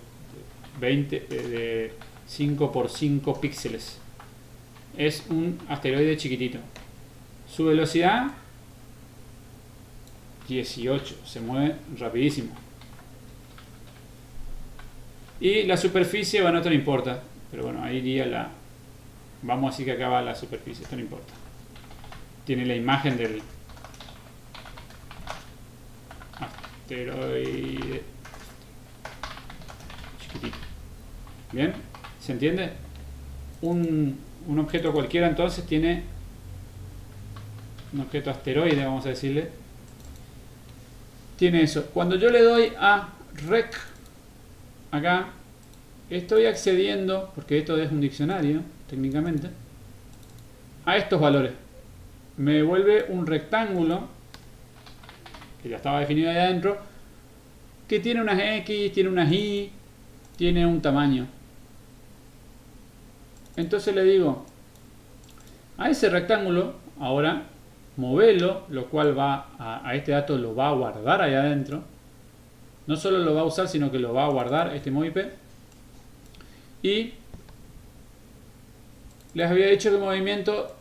20 de 5 por 5 píxeles. Es un asteroide chiquitito. Su velocidad 18, se mueve rapidísimo. Y la superficie, bueno, esto no importa, pero bueno, ahí iría la... Vamos a decir que acá va la superficie, esto no importa. Tiene la imagen del asteroide chiquitito. ¿Bien? ¿Se entiende? Un objeto cualquiera entonces tiene un objeto asteroide, vamos a decirle. Tiene eso. Cuando yo le doy a rec acá, estoy accediendo, porque esto es un diccionario, técnicamente, a estos valores. Me devuelve un rectángulo, que ya estaba definido ahí adentro, que tiene unas X, tiene unas Y, tiene un tamaño. Entonces le digo, a ese rectángulo, ahora, movelo, lo cual va a este dato lo va a guardar ahí adentro. No solo lo va a usar, sino que lo va a guardar este MovIP. Y les había dicho que el movimiento,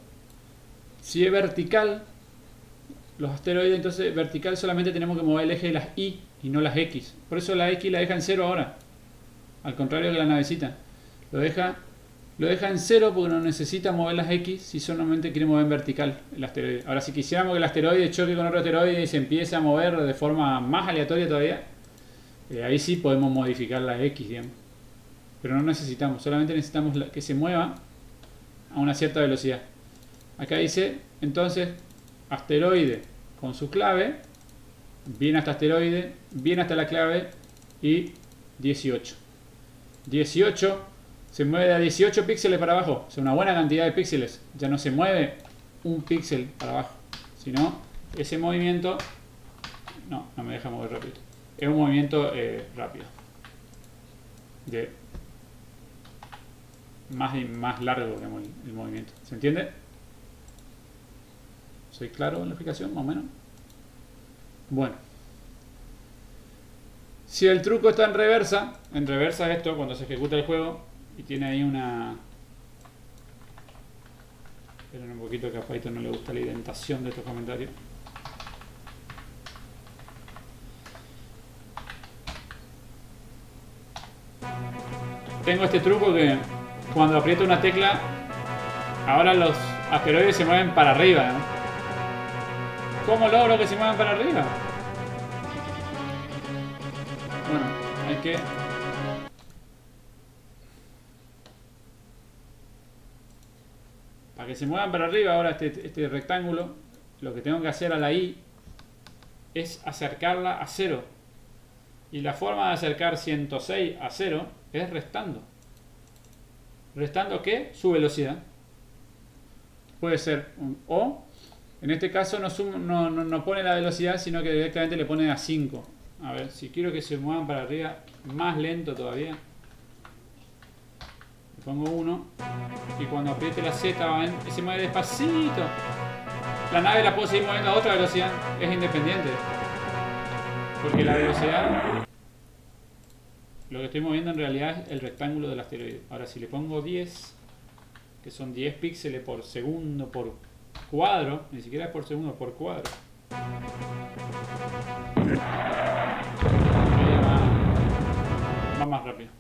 si es vertical, los asteroides, entonces vertical solamente tenemos que mover el eje de las Y y no las X. Por eso la X la deja en 0 ahora. Al contrario que la navecita. Lo deja en 0 porque no necesita mover las X si solamente quiere mover en vertical el asteroide. Ahora, si quisiéramos que el asteroide choque con otro asteroide y se empiece a mover de forma más aleatoria todavía, ahí sí podemos modificar la X, digamos. Pero no necesitamos, solamente necesitamos que se mueva a una cierta velocidad. Acá dice, entonces, asteroide con su clave, viene hasta asteroide, viene hasta la clave y 18. 18 se mueve de 18 píxeles para abajo, o sea, una buena cantidad de píxeles. Ya no se mueve un píxel para abajo, sino ese movimiento, no me deja mover rápido. Es un movimiento rápido, más largo, digamos, el movimiento. ¿Se entiende? ¿Soy claro en la explicación, más o menos? Bueno, si el truco está en reversa es esto, cuando se ejecuta el juego y tiene ahí una... Esperen un poquito, que a Paito no le gusta la indentación de estos comentarios. Tengo este truco que cuando aprieto una tecla, ahora los asteroides se mueven para arriba, ¿no? ¿Cómo logro que se muevan para arriba? Bueno, hay que... Para que se muevan para arriba ahora este rectángulo, lo que tengo que hacer a la Y es acercarla a 0. Y la forma de acercar 106 a 0 es restando. ¿Restando qué? Su velocidad. Puede ser un O. En este caso no pone la velocidad, sino que directamente le pone a 5. A ver, si quiero que se muevan para arriba más lento todavía, le pongo 1. Y cuando apriete la Z, ¿ven? Se mueve despacito. La nave la puedo seguir moviendo a otra velocidad. Es independiente. Porque la velocidad... Lo que estoy moviendo en realidad es el rectángulo del asteroide. Ahora, si le pongo 10, que son 10 píxeles por segundo por cuadro, ni siquiera es por segundo, por cuadro. Va más rápido.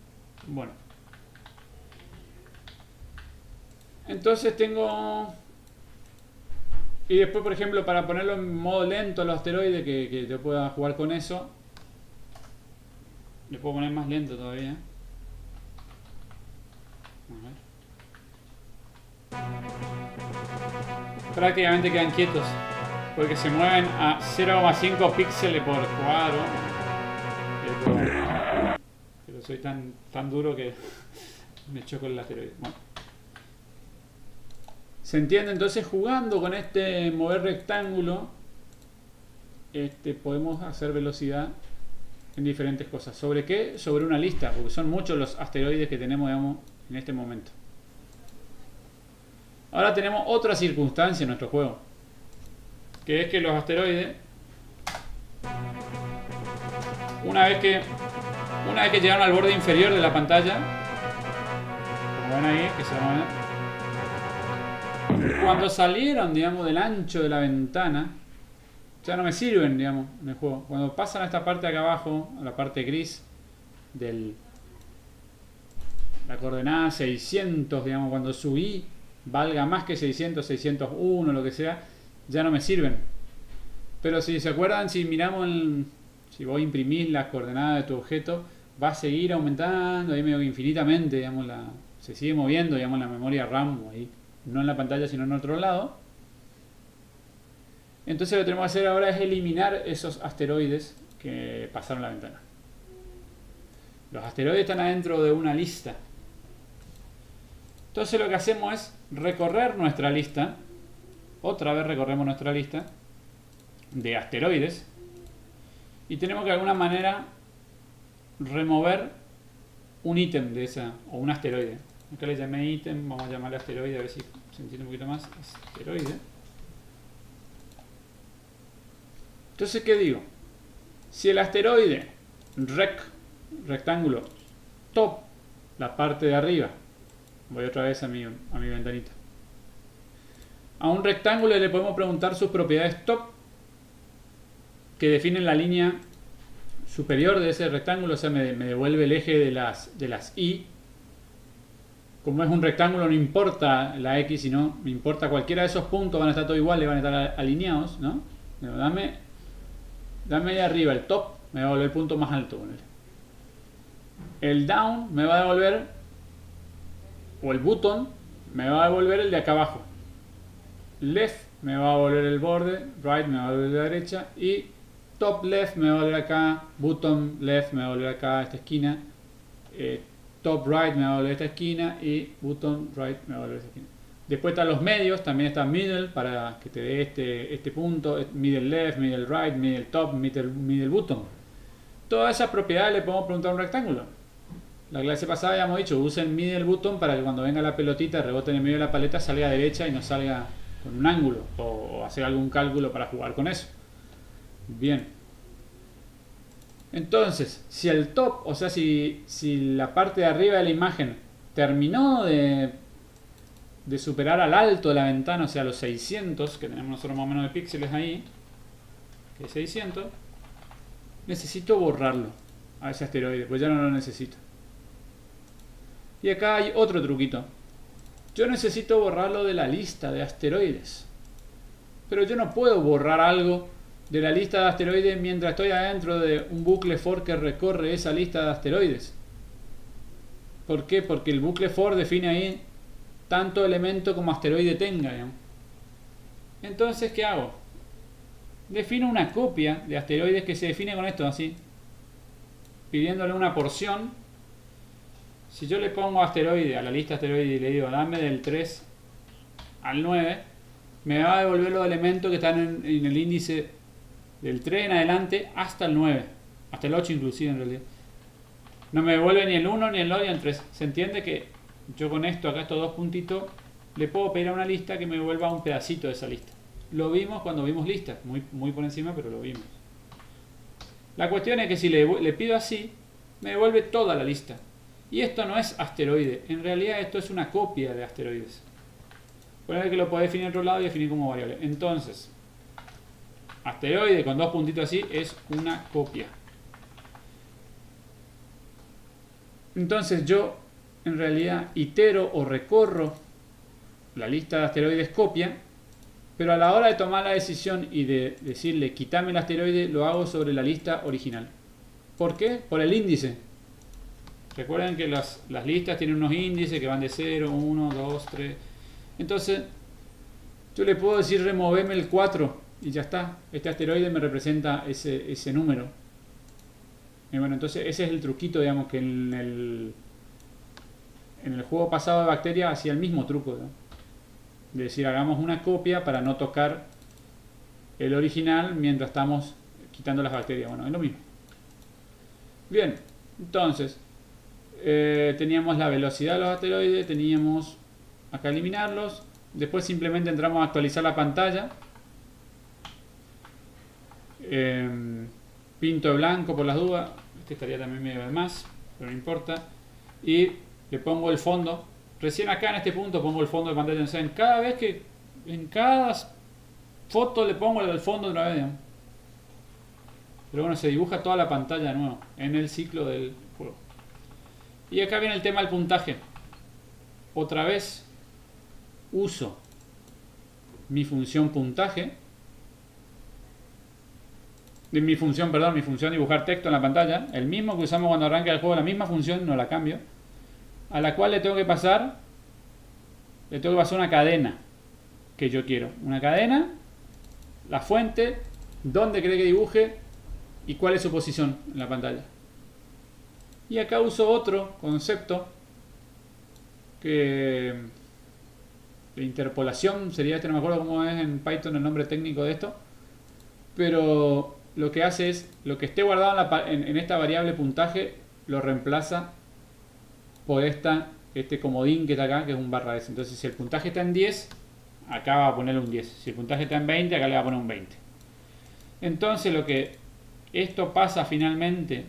Bueno. Entonces tengo... Y después, por ejemplo, para ponerlo en modo lento los asteroides, que yo pueda jugar con eso, le puedo poner más lento todavía. A ver. Prácticamente quedan quietos, porque se mueven a 0,5 píxeles por cuadro. Pero soy tan duro que me choco el asteroide. Bueno. ¿Se entiende? Entonces, jugando con este mover rectángulo, podemos hacer velocidad en diferentes cosas. ¿Sobre qué? Sobre una lista, porque son muchos los asteroides que tenemos, digamos, en este momento. Ahora tenemos otra circunstancia en nuestro juego, que es que los asteroides, una vez que llegaron al borde inferior de la pantalla, como ven ahí, que se mueven, cuando salieron, digamos, del ancho de la ventana, ya no me sirven, digamos, en el juego. Cuando pasan a esta parte de acá abajo, a la parte gris de la coordenada 600, digamos, cuando subí valga más que 600, 601, lo que sea, ya no me sirven. Pero si se acuerdan, si miramos, si vos imprimís las coordenadas de tu objeto, va a seguir aumentando ahí medio que infinitamente, digamos, se sigue moviendo, digamos, la memoria RAM ahí. No en la pantalla, sino en otro lado. Entonces lo que tenemos que hacer ahora es eliminar esos asteroides que pasaron la ventana. Los asteroides están adentro de una lista. Entonces lo que hacemos es recorrer nuestra lista. Otra vez recorremos nuestra lista de asteroides. Y tenemos que de alguna manera remover un ítem de esa, o un asteroide. Acá le llamé ítem, vamos a llamarle asteroide, a ver si se entiende un poquito más. Asteroide. Entonces, ¿qué digo? Si el asteroide rectángulo top, la parte de arriba, voy otra vez a mi ventanita. A un rectángulo le podemos preguntar sus propiedades top, que definen la línea superior de ese rectángulo, o sea, me devuelve el eje de las Y. Como es un rectángulo, no importa la X, sino me importa cualquiera de esos puntos, van a estar todos iguales, van a estar alineados, ¿no? Pero dame ahí arriba, el top me va a devolver el punto más alto. El down me va a devolver, o el button me va a devolver el de acá abajo. Left me va a devolver el borde, right me va a devolver la derecha, y top left me va a devolver acá, bottom left me va a devolver acá esta esquina, top right me va a devolver esta esquina y bottom right me va a devolver esta esquina. Después están los medios, también está middle para que te dé este punto, middle left, middle right, middle top, middle bottom. Todas esas propiedades le podemos preguntar a un rectángulo. La clase pasada habíamos dicho, usen middle bottom para que cuando venga la pelotita rebote en el medio de la paleta salga derecha y no salga con un ángulo, o hacer algún cálculo para jugar con eso. Bien. Entonces, si el top, o sea, si la parte de arriba de la imagen terminó de superar al alto de la ventana, o sea, los 600, que tenemos nosotros más o menos de píxeles ahí, que es 600, necesito borrarlo a ese asteroide, pues ya no lo necesito. Y acá hay otro truquito. Yo necesito borrarlo de la lista de asteroides, pero yo no puedo borrar algo de la lista de asteroides mientras estoy adentro de un bucle for que recorre esa lista de asteroides. ¿Por qué? Porque el bucle for define ahí tanto elemento como asteroide tenga, digamos. Entonces, ¿qué hago? Defino una copia de asteroides que se define con esto, así, pidiéndole una porción. Si yo le pongo asteroide a la lista asteroide y le digo dame del 3 al 9, me va a devolver los elementos que están en el índice del 3 en adelante hasta el 9, hasta el 8 inclusive en realidad. No me devuelve ni el 1, ni el 2, ni el 3. Se entiende que yo con esto, acá estos dos puntitos, le puedo pedir a una lista que me devuelva un pedacito de esa lista. Lo vimos cuando vimos listas, muy por encima, pero lo vimos. La cuestión es que si le pido así, me devuelve toda la lista. Y esto no es asteroide, en realidad esto es una copia de asteroides. Puede que lo pueda definir en otro lado y definir como variable. Entonces, asteroide con dos puntitos así es una copia. Entonces yo en realidad itero o recorro la lista de asteroides copia, Pero a la hora de tomar la decisión y de decirle quítame el asteroide, lo hago sobre la lista original. ¿Por qué? Por el índice. Recuerden que las listas tienen unos índices que van de 0, 1, 2, 3. Entonces, yo le puedo decir removeme el 4 y ya está. Este asteroide me representa ese número. Y bueno, entonces ese es el truquito, digamos, que en el juego pasado de Bacteria hacía el mismo truco, ¿no? De decir, hagamos una copia para no tocar el original mientras estamos quitando las bacterias. Bueno, es lo mismo. Bien, entonces teníamos la velocidad de los asteroides, teníamos acá eliminarlos, después simplemente entramos a actualizar la pantalla, pinto de blanco por las dudas, este estaría también medio de más, pero no importa, y le pongo el fondo. Recién acá en este punto pongo el fondo de pantalla. O sea, en cada foto le pongo el fondo de una vez, digamos. Pero bueno, se dibuja toda la pantalla de nuevo en el ciclo del juego. Y acá viene el tema del puntaje. Otra vez uso mi función puntaje. Mi función dibujar texto en la pantalla. El mismo que usamos cuando arranca el juego, la misma función, no la cambio. A la cual le tengo que pasar una cadena que yo quiero. Una cadena, la fuente, dónde cree que dibuje y cuál es su posición en la pantalla. Y acá uso otro concepto que de interpolación sería este, no me acuerdo cómo es en Python el nombre técnico de esto, pero lo que hace es lo que esté guardado en esta variable puntaje lo reemplaza por este comodín que está acá, que es un /s. Entonces, si el puntaje está en 10, acá va a ponerle un 10. Si el puntaje está en 20, acá le va a poner un 20. Entonces, lo que esto pasa finalmente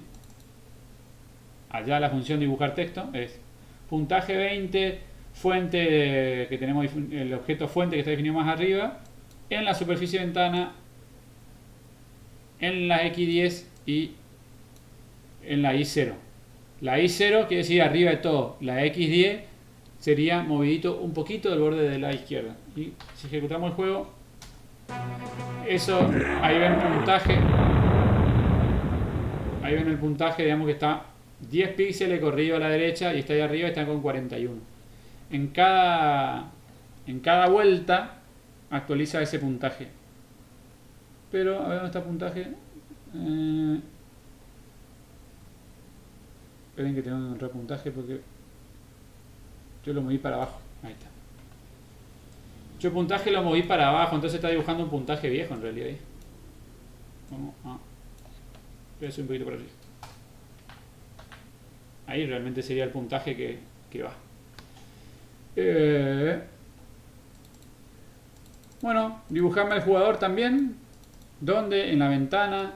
allá la función dibujar texto es puntaje 20, fuente que tenemos, el objeto fuente que está definido más arriba, en la superficie de ventana, en la X10 y en la Y0. La I0 quiere decir arriba de todo. La X10 sería movidito un poquito del borde de la izquierda. Y si ejecutamos el juego, eso, ahí ven puntaje. Ahí ven el puntaje, digamos que está 10 píxeles corrido a la derecha y está ahí arriba, está con 41. En cada vuelta actualiza ese puntaje. Pero, a ver dónde está el puntaje. Esperen que tengo que encontrar puntaje porque yo lo moví para abajo. Ahí está. Yo el puntaje lo moví para abajo, entonces está dibujando un puntaje viejo en realidad ahí. Vamos a... Voy a subir un poquito por arriba. Ahí realmente sería el puntaje que va. Bueno, dibujarme al jugador también, donde en la ventana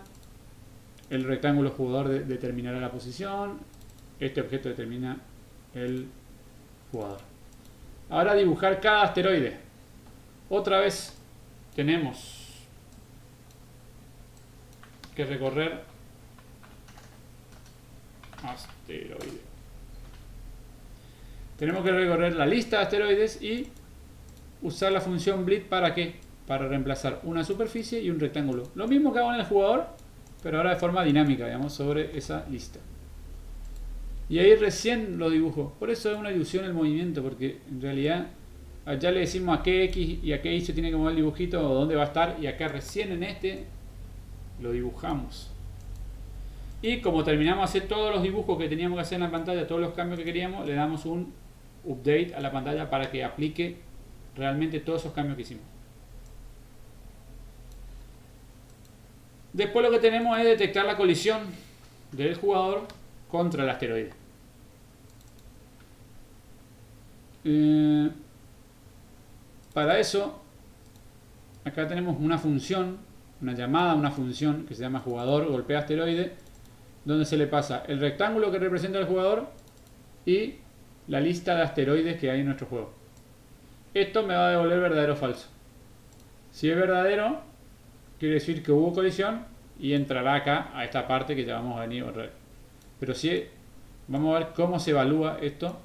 el rectángulo jugador determinará la posición. Este objeto determina el jugador. Ahora dibujar cada asteroide. Otra vez tenemos que recorrer asteroide. Tenemos que recorrer la lista de asteroides y usar la función bleed ¿para qué? Para reemplazar una superficie y un rectángulo. Lo mismo que hago en el jugador, pero ahora de forma dinámica, digamos, sobre esa lista. Y ahí recién lo dibujo. Por eso es una ilusión el movimiento, porque en realidad allá le decimos a qué X y a qué Y se tiene que mover el dibujito o dónde va a estar, y acá recién en este lo dibujamos. Y como terminamos de hacer todos los dibujos que teníamos que hacer en la pantalla, todos los cambios que queríamos, le damos un update a la pantalla para que aplique realmente todos esos cambios que hicimos. Después lo que tenemos es detectar la colisión del jugador contra el asteroide. Para eso, acá tenemos una función, una llamada a una función que se llama jugador golpea asteroide, donde se le pasa el rectángulo que representa al jugador y la lista de asteroides que hay en nuestro juego. Esto me va a devolver verdadero o falso. Si es verdadero, quiere decir que hubo colisión y entrará acá a esta parte que ya vamos a venir a ver. Pero si vamos a ver cómo se evalúa esto,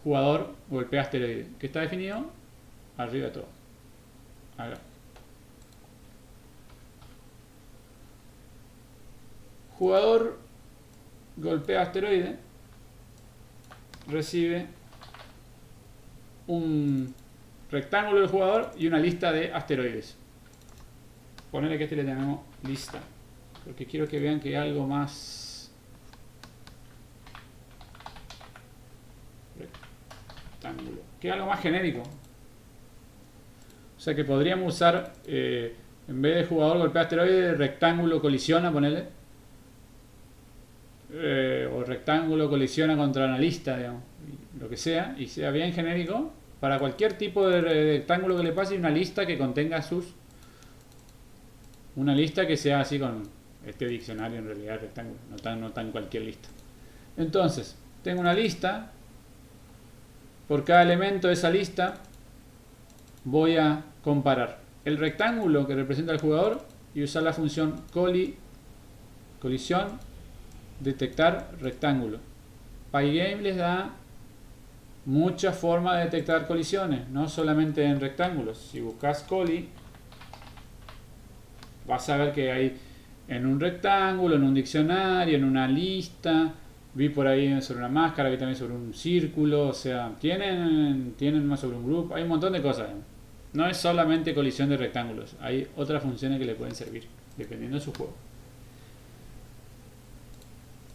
jugador golpea asteroide, que está definido arriba de todo. Acá. Jugador golpea asteroide, recibe un rectángulo del jugador y una lista de asteroides. Ponele que este le llamemos lista, porque quiero que vean que hay algo más rectángulo, que es algo más genérico. O sea que podríamos usar en vez de jugador golpea asteroide, rectángulo colisiona, ponele, o rectángulo colisiona contra una lista, digamos, lo que sea, y sea bien genérico para cualquier tipo de rectángulo que le pase, y una lista que contenga una lista que sea así con este diccionario, en realidad rectángulo, no tan cualquier lista. Entonces tengo una lista, por cada elemento de esa lista voy a comparar el rectángulo que representa al jugador y usar la función colisión detectar rectángulo. Pygame les da muchas formas de detectar colisiones, no solamente en rectángulos. Si buscas coli, vas a ver que hay en un rectángulo, en un diccionario, en una lista. Vi por ahí sobre una máscara, vi también sobre un círculo. O sea, tienen más sobre un grupo. Hay un montón de cosas. No es solamente colisión de rectángulos, hay otras funciones que le pueden servir dependiendo de su juego.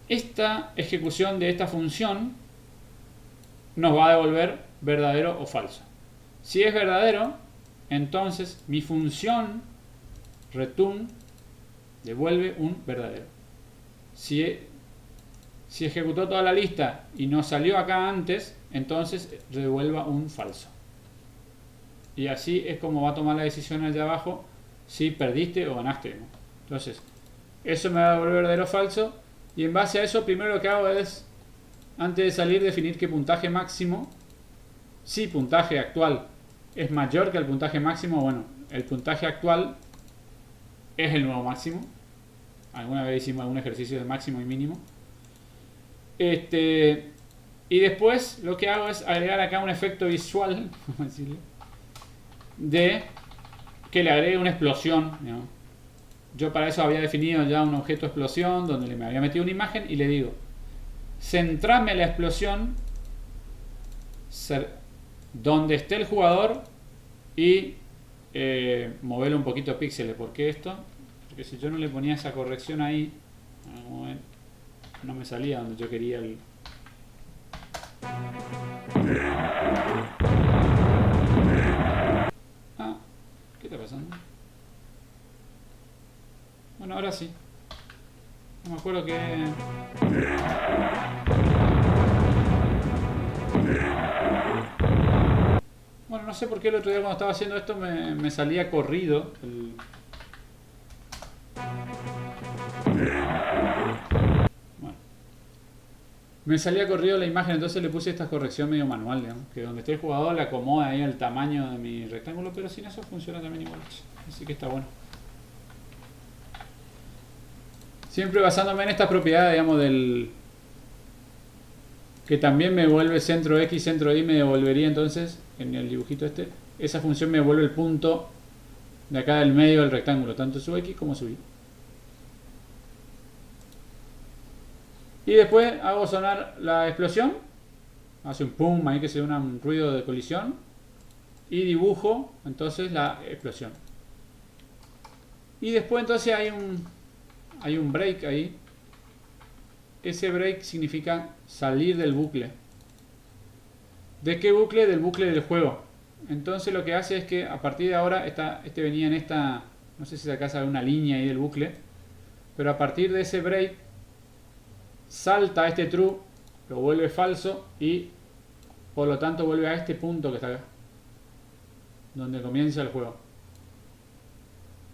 Esta ejecución de esta función nos va a devolver verdadero o falso. Si es verdadero, entonces mi función return devuelve un verdadero. Si ejecutó toda la lista y no salió acá antes, entonces devuelva un falso. Y así es como va a tomar la decisión allá abajo si perdiste o ganaste, ¿no? Entonces, eso me va a devolver verdadero o falso. Y en base a eso, primero lo que hago es, antes de salir, definir qué puntaje máximo. Si puntaje actual es mayor que el puntaje máximo, bueno, el puntaje actual es el nuevo máximo. Alguna vez hicimos algún ejercicio de máximo y mínimo. Y después lo que hago es agregar acá un efecto visual, vamos a decirlo, de que le agregue una explosión, ¿no? Yo para eso había definido ya un objeto explosión donde me había metido una imagen y le digo, centrame la explosión donde esté el jugador y moverlo un poquito a píxeles. ¿Por qué esto? Porque si yo no le ponía esa corrección ahí, no me salía donde yo quería el... ¿Qué está pasando? Bueno, ahora sí. No me acuerdo que... Bueno, no sé por qué el otro día cuando estaba haciendo esto me salía corrido el... Bueno. Me salía corrido la imagen, entonces le puse esta corrección medio manual, digamos, que donde esté el jugador le acomoda ahí el tamaño de mi rectángulo, pero sin eso funciona también igual. Así que está bueno. Siempre basándome en esta propiedad, digamos, del... que también me vuelve centro X, centro Y, me devolvería entonces, en el dibujito este, esa función me devuelve el punto de acá del medio del rectángulo, tanto su X como su Y. Y después hago sonar la explosión, hace un pum ahí que se da un ruido de colisión, y dibujo entonces la explosión. Y después entonces hay un break ahí. Ese break significa salir del bucle. ¿De qué bucle? Del bucle del juego. Entonces lo que hace es que a partir de ahora, este venía en esta, no sé si se alcanza a ver una línea ahí del bucle, pero a partir de ese break salta este true, lo vuelve falso y por lo tanto vuelve a este punto que está acá, donde comienza el juego.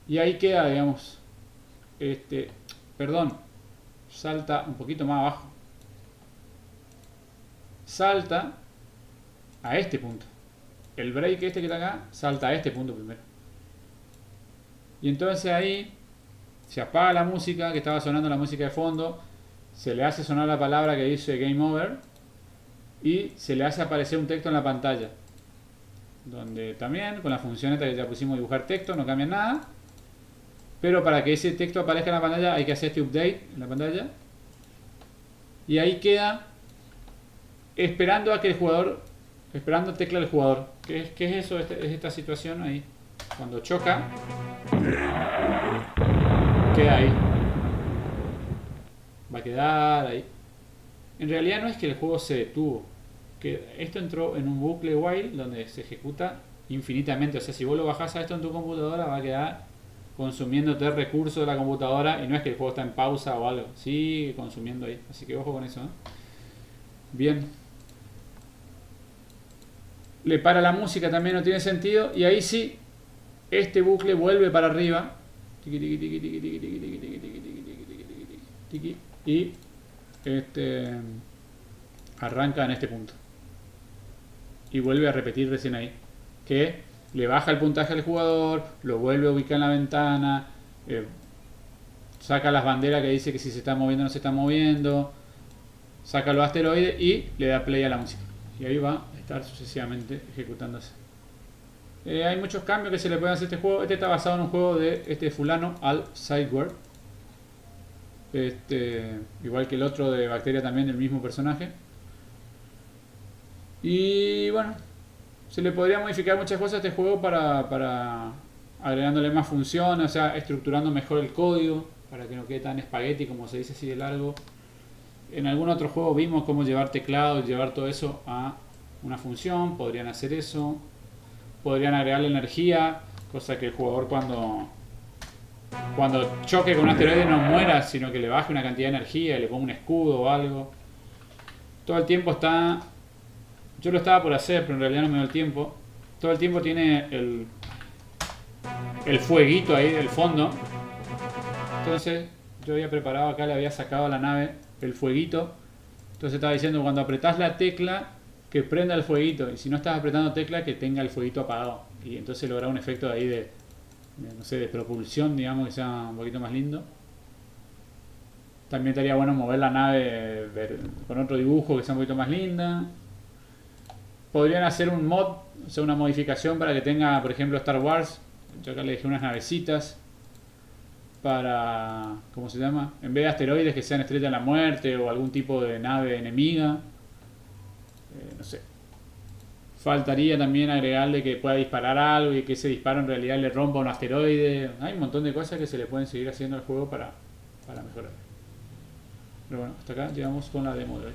Y ahí queda, digamos, salta un poquito más abajo, salta a este punto, el break que está acá salta a este punto primero, y entonces ahí se apaga la música que estaba sonando, la música de fondo, se le hace sonar la palabra que dice Game Over y se le hace aparecer un texto en la pantalla, donde también con la función esta que ya pusimos dibujar texto no cambia nada, pero para que ese texto aparezca en la pantalla hay que hacer este update en la pantalla. Y ahí queda esperando a que el jugador, esperando tecla del jugador. ¿Qué es eso? Es esta situación ahí. Cuando choca, queda ahí. Va a quedar ahí. En realidad no es que el juego se detuvo, que esto entró en un bucle while donde se ejecuta infinitamente. O sea, si vos lo bajás a esto en tu computadora, va a quedar consumiéndote recursos de la computadora, y no es que el juego está en pausa o algo, sigue consumiendo ahí. Así que ojo con eso, ¿eh? Bien. Le para la música, también no tiene sentido, y ahí sí, este bucle vuelve para arriba. Y arranca en este punto y vuelve a repetir recién ahí, que le baja el puntaje al jugador, lo vuelve a ubicar en la ventana, saca las banderas que dice que si se está moviendo o no se está moviendo, saca los asteroides y le da play a la música, y ahí va a estar sucesivamente ejecutándose. Hay muchos cambios que se le pueden hacer a este juego. Este está basado en un juego de este fulano, Al Sideward. Igual que el otro de Bacteria, también del mismo personaje. Y bueno, se le podría modificar muchas cosas a este juego para agregándole más funciones, o sea, estructurando mejor el código para que no quede tan espagueti, como se dice, así de largo. En algún otro juego vimos cómo llevar teclado y llevar todo eso a una función. Podrían hacer eso. Podrían agregarle energía, cosa que el jugador cuando choque con un asteroide no muera, sino que le baje una cantidad de energía, le ponga un escudo o algo. Todo el tiempo está... Yo lo estaba por hacer, pero en realidad no me dio el tiempo. Todo el tiempo tiene el fueguito ahí del fondo. Entonces yo había preparado acá, le había sacado a la nave el fueguito. Entonces estaba diciendo, cuando apretás la tecla, que prenda el fueguito. Y si no estás apretando tecla, que tenga el fueguito apagado. Y entonces lograr un efecto ahí no sé, de propulsión, digamos, que sea un poquito más lindo. También estaría bueno mover la nave con otro dibujo que sea un poquito más linda. Podrían hacer un mod, o sea, una modificación para que tenga, por ejemplo, Star Wars. Yo acá le dejé unas navecitas para, ¿cómo se llama? En vez de asteroides, que sean Estrella de la Muerte o algún tipo de nave enemiga. No sé. Faltaría también agregarle que pueda disparar algo y que ese disparo en realidad le rompa un asteroide. Hay un montón de cosas que se le pueden seguir haciendo al juego para mejorar. Pero bueno, hasta acá llegamos con la demo de hoy.